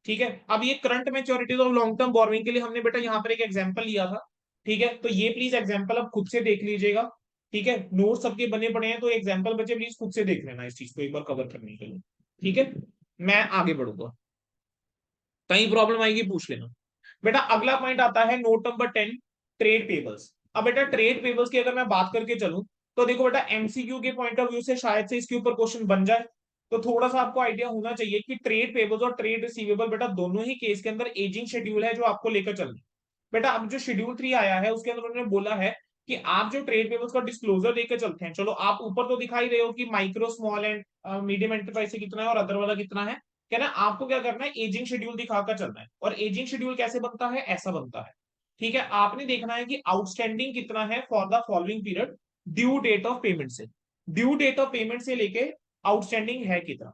ठीक है, अब ये current maturities of long term borrowing के लिए हमने बेटा यहाँ पर एक एग्जांपल लिया था। ठीक है, तो ये प्लीज एग्जांपल अब खुद से देख लीजिएगा। ठीक है, नोट सबके बने पड़े हैं तो एग्जांपल बच्चे प्लीज खुद से देख लेना इस चीज को एक बार कवर करने के लिए। ठीक है, मैं आगे बढ़ूंगा, कहीं प्रॉब्लम आएगी पूछ लेना। बेटा अगला पॉइंट आता है नोट नंबर 10, ट्रेड पेबल्स। अब बेटा ट्रेड पेबल्स की अगर मैं बात करके चलूं तो देखो बेटा एमसीक्यू के पॉइंट ऑफ व्यू से शायद से इसके ऊपर क्वेश्चन बन जाए, तो थोड़ा सा आपको आइडिया होना चाहिए कि ट्रेड पेबल्स और ट्रेड रिसीवेबल बेटा दोनों ही केस के अंदर एजिंग शेड्यूल है जो आपको लेकर चलना है। बेटा अब जो शेड्यूल 3 आया है उसके अंदर उन्होंने बोला है कि आप जो ट्रेड पेबल्स का डिस्क्लोजर देके चलते हैं, चलो आप ऊपर तो दिखाई रहे हो कि micro small and medium enterprise से कितना है और अदर वाला कितना है, क्या ना, आपको क्या करना है, एजिंग शेड्यूल दिखाकर चलना है। और एजिंग शेड्यूल कैसे बनता है, ऐसा बनता है, ठीक है। आपने देखना है कि आउटस्टैंडिंग कितना है for the following period, due date of payment से, ड्यू डेट ऑफ पेमेंट से लेके आउटस्टैंडिंग है कितना,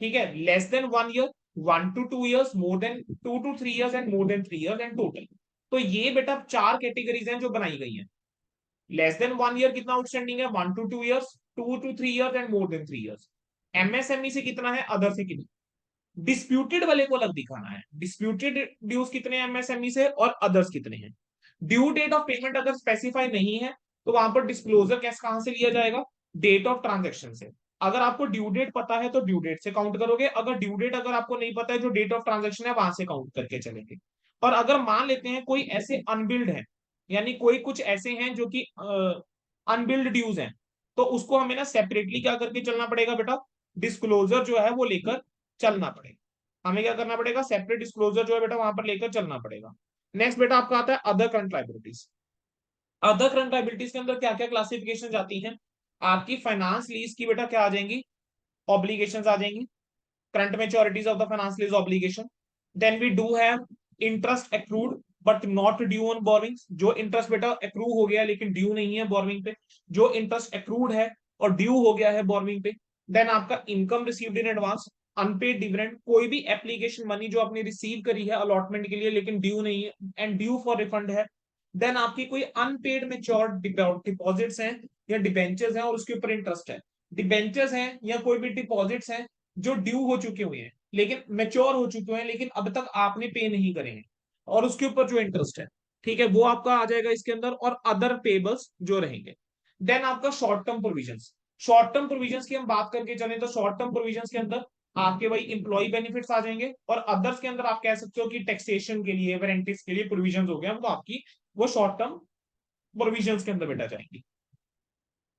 ठीक है। Less than 1 year, 1 to 2 years, more than 2 to 3 years and more than 3 years and total. तो ये बेटा चार कैटेगरीज हैं जो बनाई गई हैं। लेस देन 1 ईयर कितना आउटस्टैंडिंग है, 1 to 2 years, 2 to 3 years and more than 3 years। MSME से कितना है, अदर से कितना। डिस्प्यूटेड वाले को अलग दिखाना है, डिस्प्यूटेड ड्यूज कितने हैं एमएसएमई से और अदर्स कितने हैं। ड्यू डेट ऑफ पेमेंट अगर स्पेसिफाई नहीं है तो वहां पर डिस्क्लोजर कैसे कहां से लिया जाएगा, डेट ऑफ ट्रांजेक्शन से। अगर आपको ड्यू डेट पता है तो ड्यू डेट से काउंट करोगे, अगर ड्यू डेट अगर आपको नहीं पता है, जो डेट ऑफ ट्रांजेक्शन है वहां से काउंट करके चलेंगे। और अगर मान लेते हैं कोई ऐसे अनबिल्ड है, यानी कोई कुछ ऐसे हैं जो कि अनबिल्ड ड्यूज हैं, तो उसको हमें ना सेपरेटली क्या करके चलना पड़ेगा बेटा, डिस्क्लोजर जो है वो लेकर चलना पड़ेगा। हमें क्या करना पड़ेगा, सेपरेट डिस्क्लोजर जो है बेटा वहां पर लेकर चलना पड़ेगा। नेक्स्ट बेटा आपका आता है other current liabilities. Other current liabilities के अंदर क्या क्या क्लासिफिकेशन जाती हैं, आपकी फाइनेंस लीज की बेटा क्या आ जाएंगी, ऑब्लिगेशंस आ जाएंगी, current maturities of the finance lease obligation. Then we do have interest accrued but not due on borrowings, जो इंटरेस्ट बेटा एक्रू हो गया लेकिन ड्यू नहीं है बोरोइंग पे, जो इंटरेस्ट एक्रूड है और ड्यू हो गया है बोरोइंग पे। देन आपका income received in advance, unpaid dividend, कोई भी एप्लीकेशन मनी जो आपने रिसीव करी है अलॉटमेंट के लिए लेकिन ड्यू नहीं है एंड ड्यू फॉर रिफंड है। देन आपकी कोई अनपेड मेच्योर डिपॉजिट्स हैं या डिबेंचर्स हैं और उसके ऊपर इंटरेस्ट है, डिबेंचर्स हैं या कोई भी डिपॉजिट्स हैं जो ड्यू हो चुके हुए हैं लेकिन मेच्योर हो चुके हैं लेकिन अब तक आपने पे नहीं करे हैं और उसके ऊपर जो इंटरेस्ट है, ठीक है, वो आपका आ जाएगा इसके अंदर, और अदर पेबल्स जो रहेंगे। देन आपका short term provisions, short term provisions की हम बात करके चलें तो शॉर्ट टर्म प्रोविजंस के अंदर आपके भाई इंप्लॉय बेनिफिट्स आ जाएंगे, और अदर्स के अंदर आप कह सकते हो कि टैक्सेशन के लिए, वारंटीज के लिए प्रोविजंस हो गया, तो आपकी वो शॉर्ट टर्म प्रोविजंस के अंदर बेटा जाएंगी।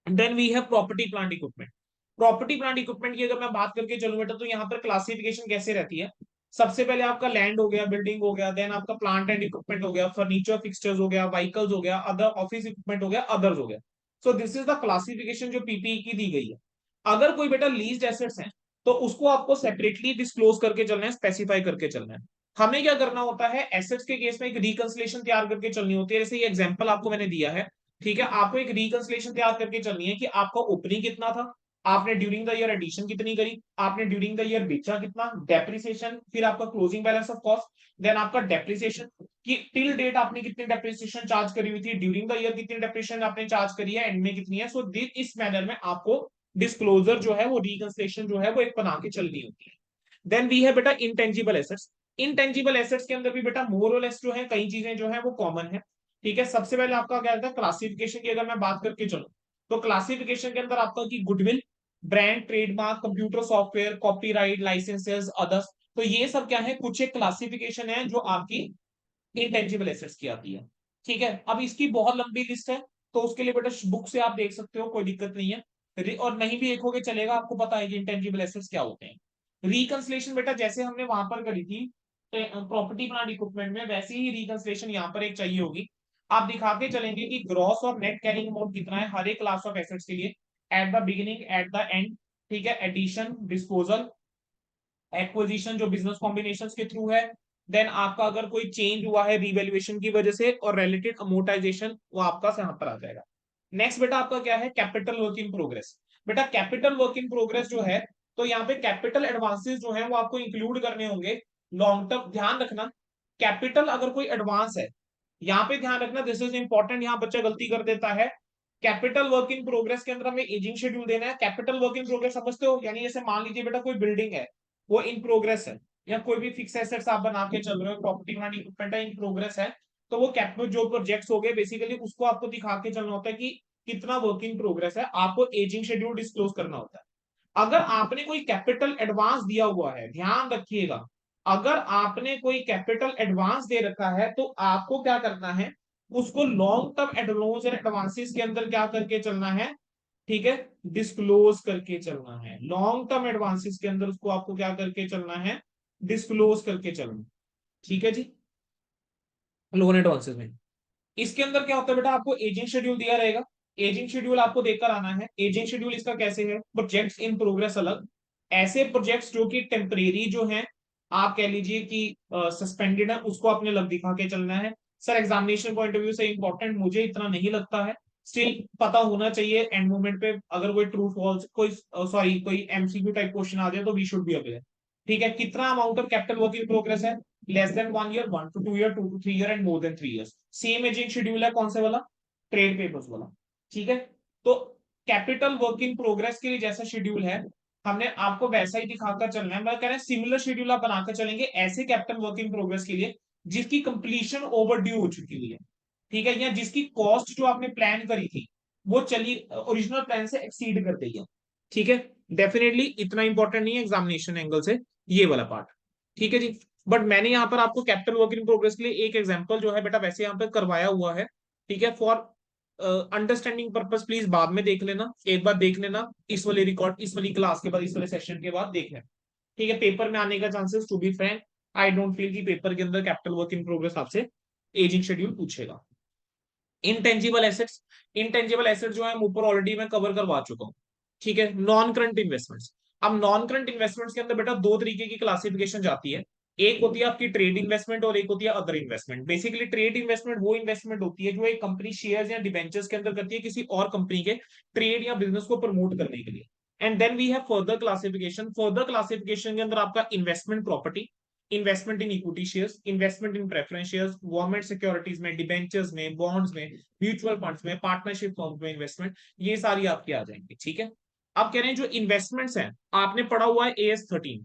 Then we have property plant equipment. Property plant equipment की अगर मैं बात करके चलूं बेटा तो यहाँ पर क्लासिफिकेशन कैसे रहती है, सबसे पहले आपका लैंड हो गया, बिल्डिंग हो गया, देन आपका प्लांट एंड इक्विपमेंट हो गया, फर्नीचर फिक्सचर्स हो गया, व्हीकल्स हो गया, अदर ऑफिस इक्विपमेंट हो गया, अदर्स हो गया। So this is the classification जो पीपीई की दी गई है। अगर कोई बेटा लीज्ड एसेट्स हैं तो उसको आपको सेपरेटली डिस्क्लोज करके चलना है, स्पेसिफाई करके चलना है। हमें क्या करना होता है, एसेट्स के केस में एक रिकंसिलेशन तैयार करके चलनी होती है, जैसे ये एग्जांपल आपको मैंने दिया है, ठीक है। आपको एक रिकंसिलेशन तैयार करके चलनी है कि आपका ओपनिंग कितना था, आपने ड्यूरिंग द ईयर एडिशन कितनी करी, आपने ड्यूरिंग द ईयर बेचा कितना, डेप्रिसिएशन, फिर आपका closing balance of cost, then आपका डेप्रिसिएशन कि टिल डेट आपने कितनी डेप्रिसिएशन चार्ज करी हुई थी, ड्यूरिंग द ईयर कितनी डेप्रिसिएशन आपने चार्ज करी है, एंड में कितनी है। सो इस मैनर में आपको डिस्क्लोजर जो है वो रिकंसिलेशन जो है वो एक बना के चलनी होती है। देन वी है बेटा इंटेंजिबल एसेट्स। इंटेंजिबल एसेट्स के अंदर भी बेटा मोर और लेस जो है कई चीजें जो है वो कॉमन है, ठीक है। सबसे पहले आपका क्या रहता है, क्लासिफिकेशन की अगर मैं बात करके चलूं तो क्लासिफिकेशन के अंदर आपका की goodwill, brand, trademark, computer software, copyright, licenses, others. तो ये सब क्या है, कुछ एक क्लासिफिकेशन है जो आपकी इंटेंजिबल एसेट्स की आती है, ठीक है। अब इसकी बहुत लंबी लिस्ट है तो उसके लिए बेटा बुक से आप देख सकते हो, कोई दिक्कत नहीं है, और नहीं भी देखोगे चलेगा, आपको पता है कि इंटेंजिबल एसेट्स क्या होते हैं। रिकंसलेशन बेटा जैसे हमने वहां पर करी थी प्रॉपर्टी प्लांट इक्विपमेंट में, वैसे ही रिकंसलेशन यहाँ पर एक चाहिए होगी। आप दिखा के चलेंगे कि ग्रॉस और नेट कैरिंग अमाउंट कितना है हर एक क्लास ऑफ एसेट्स के लिए, at the beginning, eight the and, ठीक है, एडिशन, डिस्पोजल, एक्विजिशन जो बिजनेस कॉम्बिनेशन के थ्रू है, देन आपका अगर कोई चेंज हुआ है रिवैल्यूएशन की वजह से, और रिलेटेड अमोर्टाइजेशन वो आपका यहाँ पर आ जाएगा। नेक्स्ट बेटा आपका क्या है, कैपिटल वर्क इन प्रोग्रेस। बेटा कैपिटल वर्क इन प्रोग्रेस जो है, तो यहाँ पे कैपिटल एडवांसेस जो है वो आपको इंक्लूड करने होंगे लॉन्ग टर्म। ध्यान रखना, कैपिटल अगर कोई एडवांस है, यहाँ पे ध्यान रखना, दिस इज इंपॉर्टेंट, यहाँ बच्चा गलती कर देता है। कैपिटल वर्क इन प्रोग्रेस के अंदर हमें एजिंग शेड्यूल देना है। कैपिटल वर्क इन प्रोग्रेस समझते हो, यानी जैसे मान लीजिए बेटा कोई बिल्डिंग है वो इन प्रोग्रेस है, या कोई भी फिक्स एसेट्स आप बना के चल रहे हो, प्रॉपर्टी प्लांट इक्विपमेंट है, इन प्रोग्रेस है, तो वो कैपिटल जो प्रोजेक्ट्स हो गए बेसिकली उसको आपको दिखा के चलना होता है कि कितना वर्क इन प्रोग्रेस है, आपको एजिंग शेड्यूल डिस्क्लोज करना होता है। अगर आपने कोई कैपिटल एडवांस दिया हुआ है, ध्यान रखिएगा, अगर आपने कोई कैपिटल एडवांस दे रखा है तो आपको क्या करना है, उसको लॉन्ग टर्म एडवांस एडवांसेस के अंदर क्या करके चलना है, ठीक है, डिस्क्लोज करके चलना है। लॉन्ग टर्म एडवांसेस के अंदर उसको आपको क्या करके चलना है, डिस्क्लोज करके चलना, ठीक है जी, लोन एडवांसेस में। इसके अंदर क्या होता है बेटा, आपको एजिंग शेड्यूल दिया रहेगा, एजिंग शेड्यूल आपको देकर आना है। एजिंग शेड्यूल इसका कैसे है, प्रोजेक्ट्स इन प्रोग्रेस अलग, ऐसे प्रोजेक्ट्स जो कि टेम्परेरी जो हैं, आप कह लीजिए कि सस्पेंडेड है, उसको आपने अलग दिखा के चलना है। Sir examination point of view से इंपॉर्टेंट मुझे इतना नहीं लगता है, स्टिल पता होना चाहिए एंड मोमेंट पे, अगर कोई ट्रू फॉल्स कोई सॉरी कोई एमसीक्यू टाइप क्वेश्चन आ जाए तो वी शुड बी अवेयर। ठीक है, कितना amount of capital work in progress है, less than 1 year, 1 to 2 year, 2 to 3 year and more than 3 years. Same ageing schedule है, कौन से वाला, ट्रेड पेपर्स वाला। ठीक है, तो कैपिटल वर्क इन प्रोग्रेस के लिए जैसा शेड्यूल है, हमने आपको वैसा ही दिखाकर चलना है। मैं कह रहा है सिमिलर शेड्यूल आप बनाकर चलेंगे ऐसे कैपिटल वर्क इन प्रोग्रेस के लिए जिसकी कंप्लीशन ओवर ड्यू हो चुकी हुई है। ठीक है, या जिसकी कॉस्ट जो आपने प्लान करी थी वो चली ओरिजिनल प्लान से एक्सीड कर गई है। ठीक है, डेफिनेटली इतना इंपॉर्टेंट नहीं है एग्जामिनेशन एंगल से ये वाला पार्ट। ठीक है जी, बट मैंने यहाँ पर आपको कैपिटल वर्क इन प्रोग्रेस के लिए एक एग्जांपल जो है बेटा वैसे यहाँ पर करवाया हुआ है। ठीक है, फॉर अंडरस्टैंडिंग पर्पस प्लीज बाद में देख लेना, एक बार देख लेना इस वाले रिकॉर्ड, इस वाली क्लास के बाद, इस वाले सेशन के बाद देख लेना। ठीक है, पेपर में आने का chances, to be frank I don't feel कि पेपर के अंदर कैपिटल वर्क इन प्रोग्रेस आपसे एजिंग शेड्यूल पूछेगा। इंटेंजिबल एसेट्स, इंटेंजिबल एसेट जो है ऊपर ऑलरेडी मैं कवर करवा चुका हूँ। ठीक है, नॉन करंट इन्वेस्टमेंट्स। अब नॉन करंट इन्वेस्टमेंट्स के अंदर बेटा दो तरीके की क्लासिफिकेशन जाती है, एक होती है आपकी ट्रेड इन्वेस्टमेंट और एक होती है other investment. Basically trade investment वो इन्वेस्टमेंट होती है जो एक कंपनी शेयर्स या डिबेंचर्स के अंदर करती है किसी और कंपनी के ट्रेड या बिजनेस को प्रमोट करने के लिए। And then we have further classification, further classification के अंदर आपका investment property, investment in equity shares, investment in preference shares, government securities में, डिबेंचर्स में, बॉन्ड्स में, म्यूचुअल फंड्स में, पार्टनरशिप फर्म में इन्वेस्टमेंट, ये सारी आपकी आ जाएंगी। ठीक है, अब कह रहे हैं जो इन्वेस्टमेंट्स हैं, आपने पढ़ा हुआ है AS13।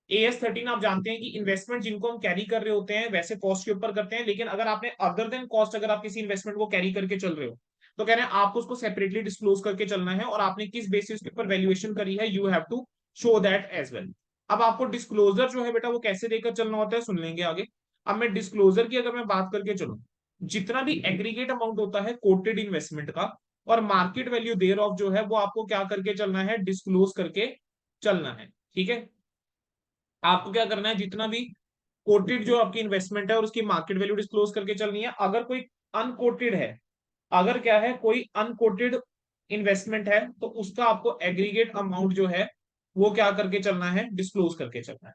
AS13 आप जानते हैं कि इन्वेस्टमेंट जिनको हम कैरी कर रहे होते हैं वैसे कॉस्ट के ऊपर करते हैं, लेकिन अगर आपने अदर देन कॉस्ट अगर आप किसी इन्वेस्टमेंट को कैरी करके चल रहे हो तो कह रहे हैं आपको उसको सेपरेटली डिस्क्लोज करके चलना है, और आपने किस बेसिस के ऊपर वैल्यूएशन करी है you have to show that as well. अब आपको डिस्क्लोजर जो है बेटा वो कैसे देकर चलना होता है सुन लेंगे आगे। अब मैं डिस्क्लोजर की अगर मैं बात करके चलूं, जितना भी एग्रीगेट अमाउंट होता है कोटेड इन्वेस्टमेंट का और मार्केट वैल्यू देयर ऑफ जो है वो आपको क्या करके चलना है, डिस्क्लोज करके चलना है। ठीक है, आपको क्या करना है, जितना भी कोटेड जो आपकी इन्वेस्टमेंट है और उसकी मार्केट वैल्यू डिस्क्लोज करके चलनी है। अगर कोई अनकोटेड है, अगर क्या है कोई अनकोटेड इन्वेस्टमेंट है तो उसका आपको एग्रीगेट अमाउंट जो है वो क्या करके चलना है, डिस्क्लोज करके चलना है।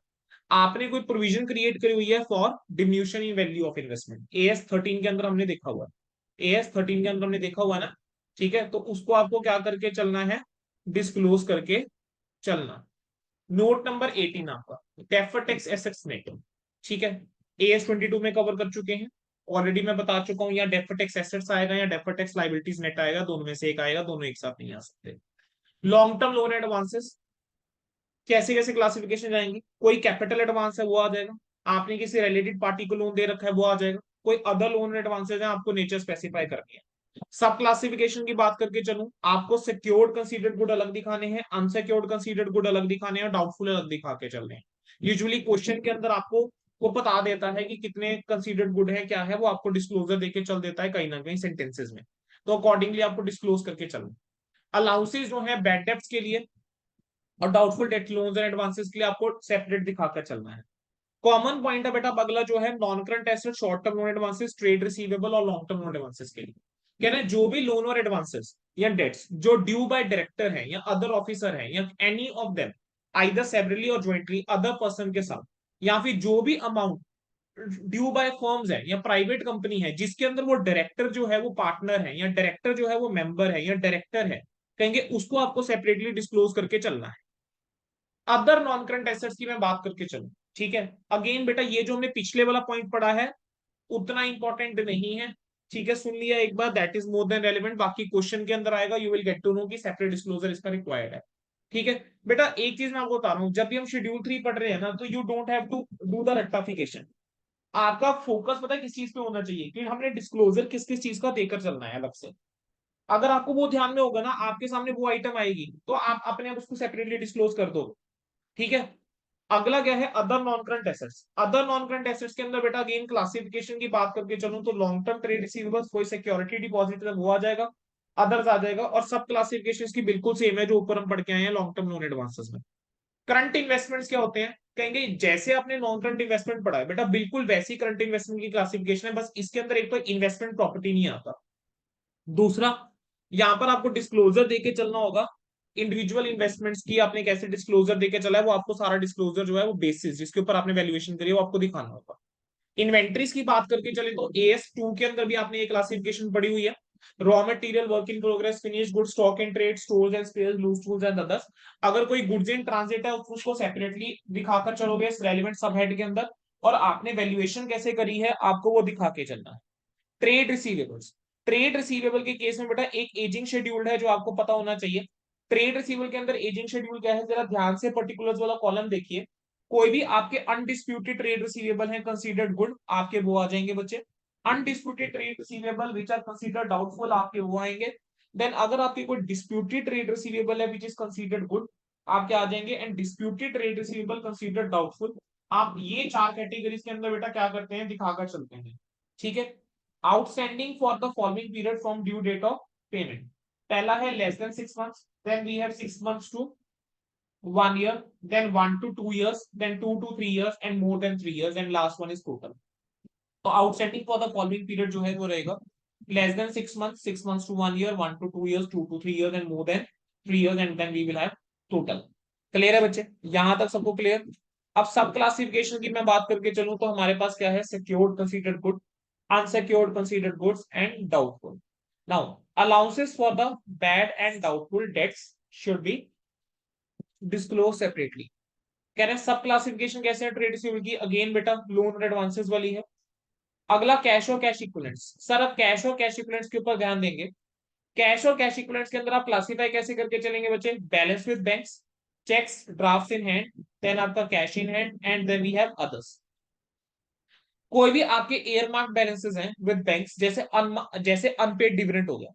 आपने कोई प्रोविजन क्रिएट करी हुई है for diminution in value of investment, AS13 के अंदर हमने देखा हुआ है, AS13 के अंदर हमने देखा हुआ है ना। ठीक है, तो उसको आपको क्या करके चलना है, डिस्क्लोज करके चलना। नोट नंबर 18 आपका डेफर्ड टैक्स एसेट्स नेट। ठीक है, AS22 में कवर कर चुके हैं, ऑलरेडी मैं बता चुका हूं, या डेफर्ड टैक्स एसेट्स आएगा या डेफर्ड टैक्स लाइबिलिटीज नेट आएगा, दोनों में से एक आएगा, दोनों एक साथ नहीं आ सकते। लॉन्ग टर्म लोन एडवांसेस कैसे कैसे क्लासिफिकेशन जाएंगी, कोई कैपिटल एडवांस है वो आ जाएगा, आपने किसी रिलेटेड पार्टी को लोन दे रखा है वो आ जाएगा, कोई अदर लोन एडवांसेज है आपको नेचर स्पेसिफाई करनी है। सब क्लासिफिकेशन की बात करके चलूं, आपको सिक्योर्ड कंसीडर्ड गुड अलग दिखाने हैं, अनसिक्योर्ड कंसीडर्ड गुड अलग दिखाने हैं, डाउटफुल अलग दिखा के चल रहे हैं। यूजुअली क्वेश्चन के अंदर आपको वो बता देता है कि कितने कंसीडर्ड गुड है क्या है, वो आपको डिस्क्लोजर देके चल देता है कहीं ना कहीं सेंटेंसेस में, तो अकॉर्डिंगली आपको डिस्क्लोज करके चलना। अलाउंसेज जो है बैड डेब्ट्स के लिए और doubtful debt loans and advances के लिए आपको सेपरेट दिखाकर चलना है। कॉमन पॉइंट है बेटा अगला जो है non current asset, short term loan advances, trade receivable और लॉन्ग टर्म लोन एडवांसेस के लिए कह रहे हैं जो भी लोन और एडवांसेस या डेट्स जो ड्यू बाय डायरेक्टर है या अदर ऑफिसर है या any of them either severally और ज्वाइंटली अदर पर्सन के साथ, या फिर जो भी अमाउंट ड्यू बाय फर्म्स है या प्राइवेट कंपनी है जिसके अंदर वो डायरेक्टर जो है वो पार्टनर है या डायरेक्टर जो है वो मेंबर है या डायरेक्टर है, कहेंगे उसको आपको सेपरेटली डिस्क्लोज करके चलना है। अदर नॉन करंट एसेट्स की मैं बात करके चलूं, ठीक है, अगेन बेटा ये जो हमने पिछले वाला पॉइंट पढ़ा है उतना इंपॉर्टेंट नहीं है। ठीक है, सुन लिया एक बार, that is more than relevant, बाकी क्वेश्चन के अंदर आएगा, you will get to know कि सेपरेट डिस्क्लोजर इसका रिक्वायर्ड है। ठीक है बेटा, एक चीज मैं आपको बता रहा हूँ, जब भी हम शेड्यूल 3 पढ़ रहे हैं ना तो you don't have to do the rectification. आपका फोकस पता है किस चीज पे होना चाहिए कि हमने डिस्क्लोजर किस किस चीज का देकर चलना है अलग से। अगर आपको वो ध्यान में होगा ना, आपके सामने वो आइटम आएगी तो आप अपने आप उसको सेपरेटली डिस्क्लोज कर दो। ठीक है, अगला क्या है, other non current assets. Other non current assets के अंदर बेटा अगेन क्लासिफिकेशन की बात करके चलूं तो लॉन्ग टर्म ट्रेड रिसीवेबल्स, कोई सिक्योरिटी डिपॉजिट है वो आ जाएगा, अदर्स आ जाएगा, और सब क्लासिफिकेशन की बिल्कुल सेम है जो ऊपर हम पढ़ के आए हैं लॉन्ग टर्म लोन एडवांसेस में। करंट इन्वेस्टमेंट्स क्या होते हैं, कहेंगे जैसे आपने नॉन करंट इन्वेस्टमेंट पढ़ा है बेटा, बिल्कुल वैसी करंट इन्वेस्टमेंट की क्लासिफिकेशन है, बस इसके अंदर एक तो इन्वेस्टमेंट प्रॉपर्टी नहीं आता। दूसरा, यहां पर आपको डिस्क्लोजर देके चलना होगा इंडिविजुअल इन्वेस्टमेंट्स की, आपने कैसे डिस्क्लोजर देके चला है, वो आपको सारा डिस्क्लोजर जो है वो बेसिस जिसके ऊपर आपने वैल्यूएशन करी है वो आपको दिखाना होगा। इन्वेंट्रीज की बात करके चले तो AS2 के अंदर भी आपने ये क्लासिफिकेशन पढ़ी हुई है, raw material, work in progress, finish good, stock and trade, stores and spares, loose tools and others. अगर कोई गुड्स इन ट्रांजिट है उसको सेपरेटली दिखाकर चलोगे रेलिवेंट सब हेड के अंदर, और आपने वैल्यूएशन कैसे करी है आपको वो दिखा के चलना है। ट्रेड रिसीवेबल्स, ट्रेड रिसीवेबल के केस में बेटा एक एजिंग शेड्यूल है जो आपको पता होना चाहिए। ट्रेड रिसीवेबल के अंदर एजिंग शेड्यूल क्या है, जरा ध्यान से पर्टिकुलर्स वाला कॉलम देखिए। कोई भी आपके अनडिस्प्यूटेड ट्रेड रिसीवेबल है कंसीडर्ड गुड, आपके वो आ जाएंगे बच्चे। Undisputed trade receivable which are considered doubtful, आपके वो आएंगे। देन अगर आपकी कोई डिस्प्यूटेड ट्रेड रिसीवेबल है विच इज कंसीडर्ड गुड, आपके आ जाएंगे। And disputed trade receivable considered doubtful, आप ये चार कैटेगरीज के अंदर बेटा क्या करते हैं, दिखाकर चलते हैं। ठीक है। Outstanding for the following period from due date of payment, पहला है less than 6 months, then we have 6 months to 1 year, then 1 to 2 years, then 2 to 3 years and more than 3 years, and last one is total. तो outstanding for the following period जो है वो रहेगा less than 6 months, 6 months to 1 year, 1 to 2 years, 2 to 3 years and more than 3 years, and then we will have total. Clear है बच्चे, यहां तक सबको क्लियर। अब सब क्लासिफिकेशन की मैं बात करके चलूं तो हमारे पास क्या है, secured considered good, unsecured considered goods and doubtful. Now, allowances for the bad and doubtful debts should be disclosed separately. कह रहे हैं सब क्लासिफिकेशन कैसे है ट्रेड रिसीवेबल की, अगेन बेटा लोन और एडवांसेस वाली है। अगला कैश और कैश इक्विवेलेंट्स, सर अब कैश और कैश इक्विवेलेंट्स के ऊपर ध्यान देंगे। कैश और कैश इक्विवेलेंट्स के अंदर आप क्लासिफाई कैसे करके चलेंगे बच्चे, balance with banks, cheques, drafts in hand, then आपका cash in hand, and then we have others. कोई भी आपके एयर मार्क बैलेंसेस हैं विद बैंक्स, जैसे अनपेड डिविडेंड हो गया।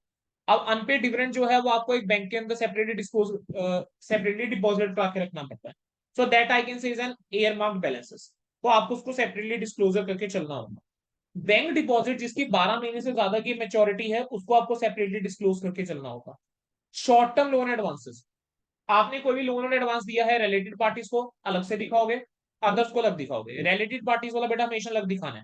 अब अनपेड डिविडेंड जो है वो आपको एक बैंक के अंदर सेपरेटली डिपॉजिट करा के रखना पड़ता है। So that I can say is an air mark balances, तो आपको उसको सेपरेटली डिस्क्लोजर करके चलना होगा। बैंक डिपॉजिट जिसकी 12 महीने से ज्यादा की मेच्योरिटी है उसको आपको सेपरेटली डिस्क्लोज करके चलना होगा। शॉर्ट टर्म लोन एडवांसेस, आपने कोई भी लोन और एडवांस दिया है रिलेटेड पार्टीज को अलग से दिखाओगे, अदर्स को अलग दिखाओगे। रिलेटेड पार्टीज वाला बेटा हमेशा अलग दिखाना है,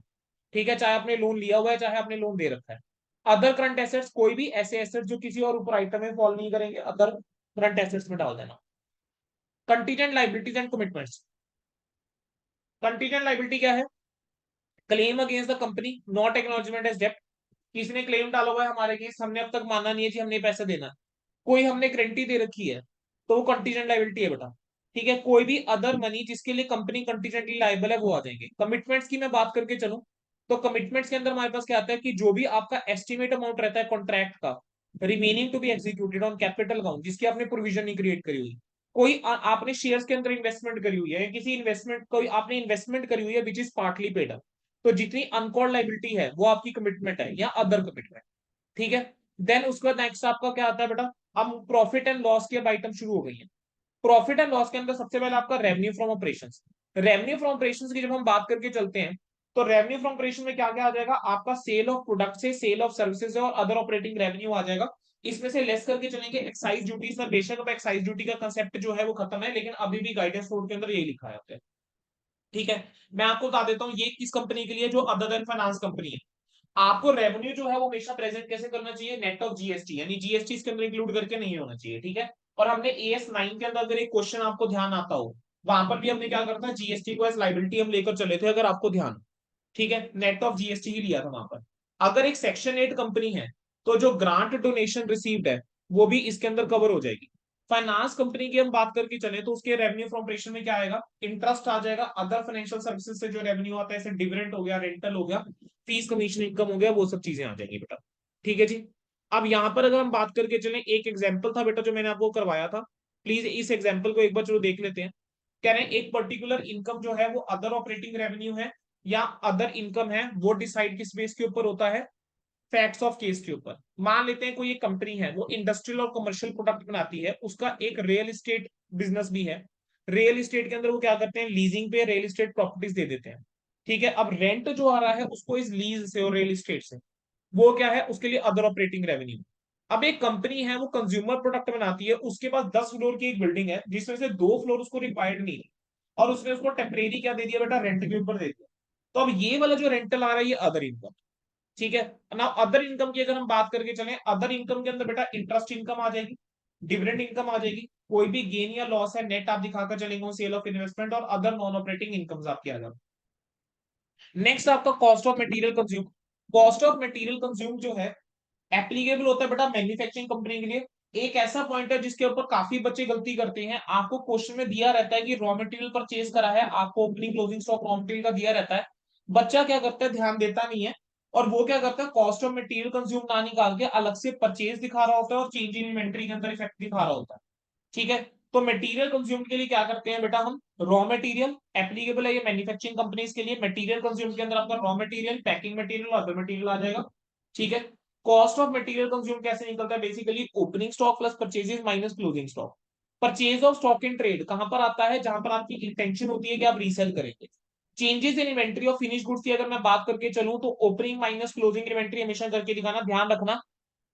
ठीक है, चाहे आपने लोन लिया हुआ है चाहे आपने लोन दे रखा है। अदर करंट एसेट्स, कोई भी ऐसे एसेट्स जो किसी और ऊपर आइटम में फॉल नहीं करेंगे, अदर करंट एसेट्स में डाल देना। Contingent liabilities and commitments, contingent liability क्या है, claim against the company not acknowledgement as डेब्ट। किसी ने क्लेम डाला हुआ है हमारे केस, हमने अब तक माना नहीं है कि हमने पैसे देना है, कोई हमने गारंटी दे रखी है, तो वो कंटीजेंट लाइबिलिटी है बेटा। ठीक है, कोई भी अदर मनी जिसके लिए कंपनी कंटीजेंटली लाइबल है वो आ जाएंगे। कमिटमेंट्स की मैं बात करके चलूं तो कमिटमेंट्स के अंदर हमारे पास क्या आता है कि जो भी आपका एस्टिमेट अमाउंट रहता है कॉन्ट्रैक्ट का remaining to be executed on capital account, जिसकी आपने प्रोविजन नहीं क्रिएट करी हुई, कोई आपने शेयर्स के अंदर इन्वेस्टमेंट करी हुई है या किसी इन्वेस्टमेंट कोई आपने इन्वेस्टमेंट करी हुई है which is partly paid up, तो जितनी अनकॉल्ड लाइबिलिटी है वो आपकी कमिटमेंट है या अदर कमिटमेंट। ठीक है, देन उसके बाद नेक्स्ट आपका क्या आता है बेटा, अब प्रॉफिट एंड लॉस की अब आइटम शुरू हो गई है। प्रॉफिट एंड लॉस के अंदर सबसे पहले आपका revenue from operations. Revenue from operations की जब हम बात करके चलते हैं तो रेवेन्यू फ्रॉम ऑपरेशन में क्या क्या आ जाएगा, आपका सेल ऑफ प्रोडक्ट से, सेल ऑफ सर्विसेज और अदर ऑपरेटिंग रेवेन्यू आ जाएगा। इसमें से लेस करके चलेंगे एक्साइज ड्यूटी सर, बेशक अब एक्साइज ड्यूटी का कंसेप्ट जो है वो खत्म है, लेकिन अभी भी गाइडेंस कोड के अंदर यही लिखा है। ठीक है, मैं आपको बता देता हूँ ये किस कंपनी के लिए, जो अदर देन फाइनेंस कंपनी है। आपको रेवेन्यू जो है वो हमेशा प्रेजेंट कैसे करना चाहिए, नेट ऑफ जीएसटी, यानी जीएसटी इसके अंदर इंक्लूड करके नहीं होना चाहिए। ठीक है, और हमने AS9 के अंदर अगर एक क्वेश्चन आपको ध्यान आता हो, वहां पर भी हमने क्या करता है, जीएसटी को एज लाइबिलिटी हम लेकर चले थे, अगर आपको ध्यान। ठीक है, नेट ऑफ जीएसटी ही लिया था वहां पर। अगर एक सेक्शन 8 कंपनी है तो जो ग्रांट डोनेशन रिसीव्ड है वो भी इसके अंदर कवर हो जाएगी। फाइनेंस कंपनी की हम बात करके चले तो उसके रेवेन्यू फ्रॉम ऑपरेशन में क्या आएगा, इंटरेस्ट आ जाएगा, अदर फाइनेंशियल सर्विसेज से जो रेवेन्यू आता है जैसे डिविडेंड हो गया, रेंटल हो गया, फीस कमीशन इनकम हो गया, वो सब चीजें आ जाएंगी बेटा। ठीक है जी। अब यहाँ पर अगर हम बात करके चलें, एक एग्जाम्पल था बेटा जो मैंने आपको करवाया था, प्लीज इस एग्जाम्पल को एक बार चलो देख लेते हैं। कह रहे हैं एक पर्टिकुलर इनकम जो है वो अदर ऑपरेटिंग रेवेन्यू है या अदर इनकम है, वो डिसाइड किस बेस के ऊपर होता है, फैक्ट्स ऑफ केस के ऊपर। मान लेते हैं कोई एक कंपनी है वो इंडस्ट्रियल और कमर्शियल प्रोडक्ट बनाती है, उसका एक रियल एस्टेट बिजनेस भी है। रियल एस्टेट के अंदर वो क्या करते हैं, लीजिंग पे रियल एस्टेट प्रॉपर्टीज दे देते हैं। ठीक है, अब रेंट जो आ रहा है उसको इस लीज से और रियल एस्टेट से, वो क्या है उसके लिए अदर ऑपरेटिंग रेवेन्यू। अब एक कंपनी है वो कंज्यूमर प्रोडक्ट बनाती है, उसके पास 10 फ्लोर की एक बिल्डिंग है जिसमें से 2 फ्लोर उसको रिक्वायर्ड नहीं है, और उसने उसको टेम्परेरी क्या दे दिया बेटा, रेंट के ऊपर दे दिया। तो अब ये वाला जो रेंटल आ रहा है ये अदर इनकम, ठीक है ना। अदर इनकम की अगर हम बात करके चलें, अदर इनकम के अंदर बेटा इंटरेस्ट इनकम आ जाएगी, डिविडेंड इनकम आ जाएगी, कोई भी गेन या लॉस है नेट आप दिखाकर चलेंगे सेल ऑफ इन्वेस्टमेंट, और अदर नॉन ऑपरेटिंग इनकम्स आपकी आ जाएगी। नेक्स्ट आपका cost of material consume. Cost of material consume जो है एप्लीकेबल होता है बेटा मैन्युफैक्चरिंग कंपनी के लिए। एक ऐसा पॉइंट है जिसके ऊपर काफी बच्चे गलती करते हैं, आपको क्वेश्चन में दिया रहता है कि रॉ मटेरियल परचेज करा है, आपको opening closing stock raw material का दिया रहता है, बच्चा क्या करता है ध्यान देता नहीं है, और वो क्या करता है कॉस्ट ऑफ मटेरियल कंज्यूम ना निकाल के अलग से परचेज दिखा रहा होता है और चेंज इन इन्वेंट्री के अंदर इफेक्ट दिखा रहा होता है, ठीक है। तो मटेरियल कंज्यूम के लिए क्या करते हैं बेटा हम, रॉ मटेरियल एप्लीकेबल है ये मैन्युफैक्चरिंग कंपनीज के लिए, मटेरियल कंज्यूम के अंदर आपका रॉ मटेरियल, पैकिंग मटेरियल और अदर मटेरियल आ जाएगा, ठीक है। कॉस्ट ऑफ मटेरियल कंज्यूम कैसे निकलता है, basically opening stock plus purchases minus closing stock. Purchase of stock in trade कहां पर आता है, जहां पर आपकी इंटेंशन होती है कि आप रीसेल करेंगे। Changes in inventory of finish goods की अगर मैं बात करके चलूं तो ओपनिंग माइनस क्लोजिंग इन्वेंट्री हमेशा करके दिखाना, ध्यान रखना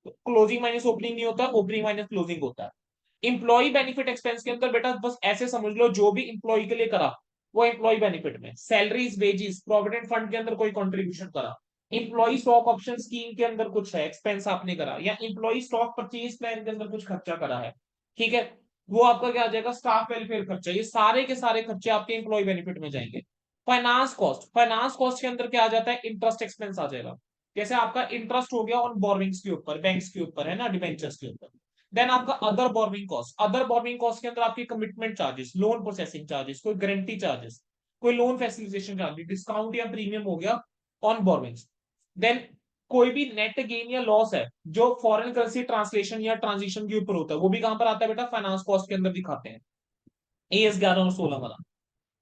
क्लोजिंग माइनस ओपनिंग नहीं होता, ओपनिंग माइनस क्लोजिंग होता है। इंप्लॉय बेनिफिट एक्सपेंस के अंदर बेटा बस ऐसे समझ लो जो भी इंप्लॉय के लिए करा वो एम्प्लॉय बेनिफिट में, सैलरीज वेजेस प्रोविडेंट फंड के अंदर कोई कंट्रीब्यूशन करा, इंप्लॉय स्टॉक ऑप्शन स्कीम के अंदर कुछ है एक्सपेंस आपने करा, या इंप्लॉय स्टॉक परचेज प्लान के अंदर कुछ खर्चा करा है, ठीक है, वो आपका क्या आ जाएगा स्टाफ वेलफेयर खर्चा, ये सारे के सारे खर्चे आपके इंप्लॉय बेनिफिट में जाएंगे। फाइनेंस कॉस्ट, फाइनेंस कॉस्ट के अंदर क्या आ जाता है, इंटरेस्ट एक्सपेंस आ जाएगा, जैसे आपका इंटरेस्ट हो गया ऑन बोरिंग्स के ऊपर, बैंक्स के ऊपर है ना, डिबेंचर्स के ऊपर। देन आपका अदर बोर्निंग कॉस्ट, अदर बोर्निंग कॉस्ट के अंदर आपकी commitment charges, loan processing charges, कोई गारंटी चार्जेस, कोई लोन फैसिलिटेशन चार्जेस, डिस्काउंट या प्रीमियम हो गया ऑन बोर्निंग्स। देन कोई भी नेट गेन या लॉस है जो फॉरेन करेंसी ट्रांसलेशन या ट्रांजिशन के ऊपर होता है, वो भी कहां पर आता है बेटा, फाइनेंस कॉस्ट के अंदर दिखाते हैं, एएस 11 और 16 वाला।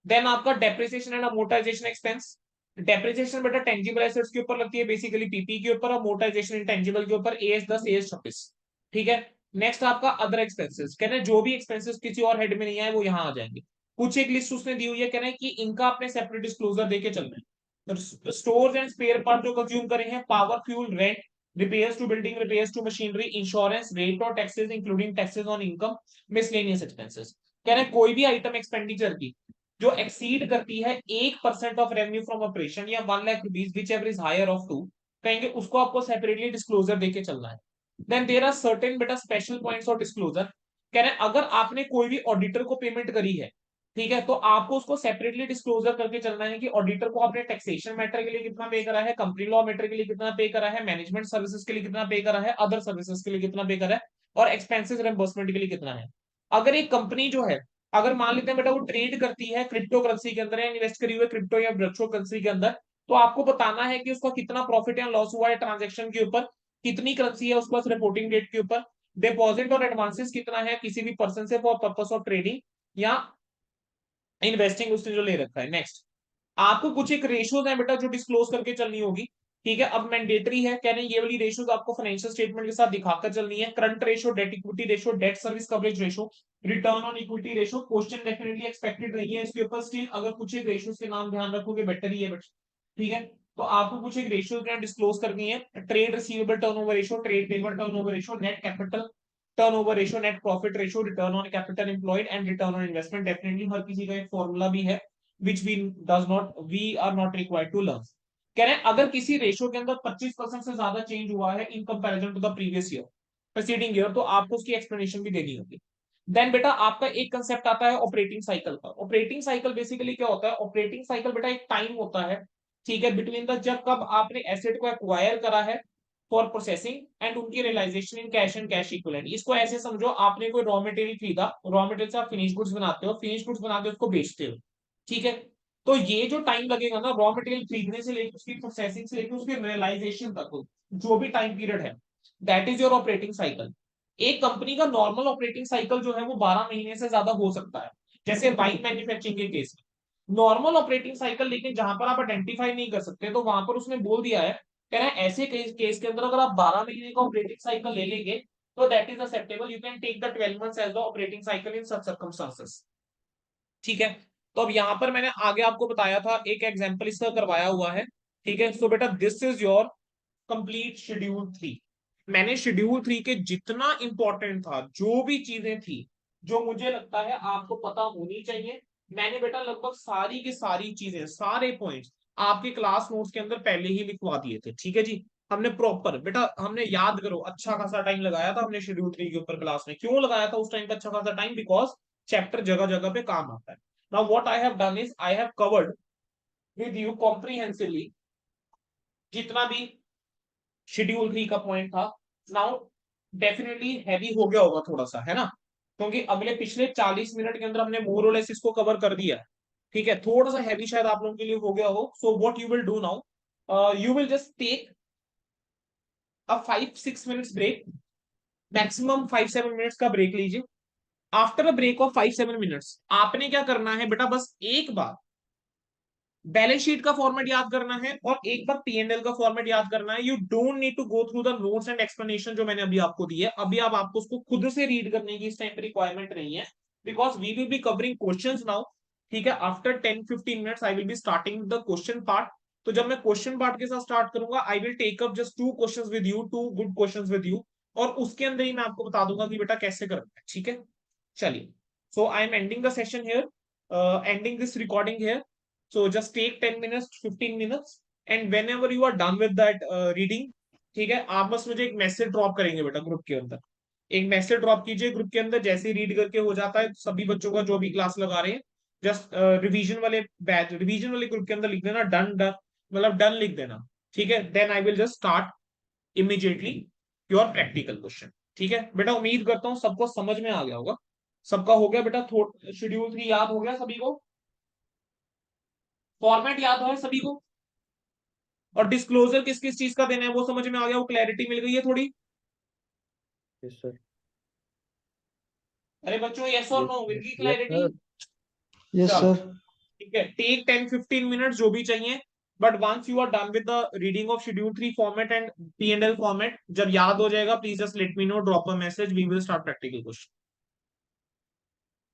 देन आपका depreciation and amortisation expense, depreciation बेटा टेंजिबल एसेट्स के ऊपर लगती है बेसिकली पीपी के ऊपर, और अमोर्टाइजेशन इंटेंजिबल के ऊपर एएस 10 एएस 26, ठीक है। नेक्स्ट आपका अदर एक्सपेंसेस, कहना है जो भी एक्सपेंसेस किसी और हेड में नहीं आए वो यहां आ जाएंगे। कुछ एक लिस्ट उसने दी हुई है, कहना है कि इनका अपने सेपरेट डिस्क्लोजर देके चलना है। स्टोर्स एंड स्पेयर पार्ट जो कंज्यूम करे हैं, power fuel rent, repairs to building, repairs to machinery, insurance, rate और taxes including taxes on income, miscellaneous expenses. कह रहे हैं कोई भी आइटम एक्सपेंडिचर की जो एक्सीड करती है 1% ऑफ रेवेन्यू फ्रॉम ऑपरेशन या 1 lakh rupees whichever is higher of two, कहेंगे उसको आपको सेपरेटली डिस्क्लोजर देके चलना है। देन देयर आर सर्टेन बेटा स्पेशल पॉइंट्स ऑफ डिस्क्लोजर, कह रहे हैं अगर आपने कोई भी ऑडिटर को पेमेंट करी है, ठीक है, तो आपको उसको सेपरेटली डिस्क्लोजर करके चलना है कि ऑडिटर को आपने टैक्सेशन मैटर के लिए कितना पे करा है, कंपनी लॉ मैटर के लिए कितना पे करा है, मैनेजमेंट सर्विसेज के लिए कितना पे करा है, अदर सर्विसेज के लिए कितना पे करा है, और एक्सपेंसेस रिम्बर्समेंट के लिए कितना है। अगर एक कंपनी जो है, अगर मान लेते हैं बेटा वो ट्रेड करती है क्रिप्टो करेंसी के अंदर या इन्वेस्ट करी हुई क्रिप्टो या वर्चुअल करेंसी के अंदर, तो आपको बताना है कि उसका कितना प्रॉफिट या लॉस हुआ है ट्रांजेक्शन के ऊपर, कितनी करेंसी है उसके पास रिपोर्टिंग डेट के ऊपर, डिपॉजिट और एडवांसेस कितना है किसी भी पर्सन से फॉर पर्पस ऑफ ट्रेडिंग या इन्वेस्टिंग उसने जो ले रखा है। नेक्स्ट आपको कुछ एक रेशियोज है बेटा जो डिस्क्लोज करके चलनी होगी, ठीक है। अब मैंडेटरी है, कह रहे हैं ये वाली रेशियोज आपको फाइनेंशियल स्टेटमेंट के साथ दिखाकर चलनी है। Current ratio, debt equity ratio, debt service coverage ratio, return on equity ratio, question definitely expected नहीं है इसके ऊपर, स्टिल अगर कुछ एक रेशियोज के नाम ध्यान रखोगे बेटर ही है बट, ठीक है। तो आपको कुछ एक रेशियोज डिस्क्लोज करनी है, trade receivable turnover ratio, trade payable turnover ratio, net capital turnover ratio, net profit ratio, return on capital employed and return on investment. Definitely हर किसी का एक फॉर्मूला भी है which we are not required to learn। कह रहे हैं अगर किसी रेशियो के अंदर 25% से ज्यादा चेंज हुआ है in comparison to the previous year, preceding year, तो आपको उसकी एक्सप्लेनेशन भी देनी होगी। देन बेटा आपका एक कंसेप्ट आता है ऑपरेटिंग साइकिल का। ऑपरेटिंग साइकिल बेसिकली क्या होता है, ऑपरेटिंग साइकिल बेटा एक टाइम होता है, ठीक है, बिटवीन द जब कब आपने एसेट को एक्वायर करा है फॉर प्रोसेसिंग एंड उनकी realization in cash and cash equivalent. इसको ऐसे समझो आपने कोई रॉ मटेरियल खरीदा, रॉ मटेरियल से आप फिनिश गुड्स बनाते हो, फिनिश गुड्स बना के उसको बेचते हो, ठीक है। तो ये जो टाइम लगेगा ना रॉ मटेरियल खरीदने से लेकर उसकी प्रोसेसिंग से लेकर उसके रियलाइजेशन तक, जो भी टाइम पीरियड है, that is your operating cycle. एक कंपनी का नॉर्मल ऑपरेटिंग साइकिल जो है वो 12 महीने से ज्यादा हो सकता है, जैसे वाइन मैन्युफैक्चरिंग के केस में नॉर्मल ऑपरेटिंग साइकिल, लेकिन जहां पर आप आइडेंटिफाई नहीं कर सकते तो वहां पर उसने बोल दिया है, कह रहा है ऐसे केस के अंदर अगर आप 12 महीने का ऑपरेटिंग साइकिल ले लेंगे तो that is acceptable, you can take the 12 months as the operating cycle in such circumstances, ठीक है। तो अब यहां पर मैंने आगे आपको बताया था एक एग्जांपल इसका करवाया हुआ है, ठीक है। सो बेटा this is your complete schedule 3। मैंने शेड्यूल 3 के जितना इंपॉर्टेंट था, जो भी चीजें थी जो मुझे लगता है आपको पता होनी चाहिए, मैंने बेटा लगभग सारी की सारी चीजें, सारे पॉइंट्स आपके क्लास नोट्स के अंदर पहले ही लिखवा दिए थे। ठीक है जी, हमने प्रॉपर बेटा, हमने याद करो अच्छा खासा टाइम लगाया था हमने शेड्यूल 3 के ऊपर क्लास में। क्यों लगाया था उस टाइम पे अच्छा खासा टाइम? बिकॉज चैप्टर जगह जगह पे काम आता है। Now what I have done is I have covered with you comprehensively जितना भी शेड्यूल 3 का पॉइंट था। नाउ डेफिनेटली हैवी हो गया होगा थोड़ा सा, है ना, क्योंकि अगले पिछले 40 मिनट के अंदर हमने मोर और लेस इसको कवर कर दिया है। ठीक है, थोड़ा सा हैवी शायद आप लोगों के लिए हो गया हो। So what you will do now, you will just take a 5-6 minutes break, maximum 5-7 minutes का ब्रेक लीजिए। After a break of 5-7 minutes आपने क्या करना है बेटा, बस एक बार बैलेंस शीट का फॉर्मेट याद करना है और एक बार पीएनएल का फॉर्मेट याद करना है। You don't need to go through the notes and explanation जो मैंने अभी आपको दी है। अभी आप आपको उसको खुद से रीड करने की इस टाइम पे रिक्वायरमेंट नहीं है, because we will be covering questions now. ठीक है, after 10-15 minutes I will be starting the question part. तो जब मैं क्वेश्चन पार्ट के साथ स्टार्ट करूंगा, I will take up just 2 questions with you, 2 good questions with you, और उसके अंदर ही मैं आपको बता दूंगा कि बेटा कैसे करना है। ठीक है, चलिए। So I am ending the session here, ending this recording here. So just take 10 minutes, 15 minutes, and whenever you are done with that reading, ठीक है, आप बस मुझे एक मैसेज ड्रॉप करेंगे बेटा ग्रुप के अंदर। एक मैसेज ड्रॉप कीजिए ग्रुप के अंदर जैसे ही रीड करके हो जाता है सभी बच्चों का, जो भी क्लास लगा रहे हैं। जस्ट रिवीजन वाले बैच, रिवीजन वाले ग्रुप के अंदर लिख देना डन डन, मतलब डन लिख देना। ठीक है, then I will just start immediately your practical question. ठीक है बेटा, उम्मीद करता हूँ सबको समझ में आ गया होगा। सबका हो गया बेटा, शेड्यूल 3 याद हो गया सभी को? फॉर्मेट याद है सभी को? और डिस्क्लोजर किस किस चीज का देना है वो समझ में आ गया, वो क्लैरिटी मिल गई है थोड़ी? Yes sir. अरे बच्चों यस और यस नो, मिल सर। गई यस क्लैरिटी? सर। यस चलो, सर। ठीक है, टेक 10-15 मिनट जो भी चाहिए। But once you are done with the reading of schedule 3 format and P and L format, जब याद हो जाएगा please just let me know, drop a message, we will start practical question.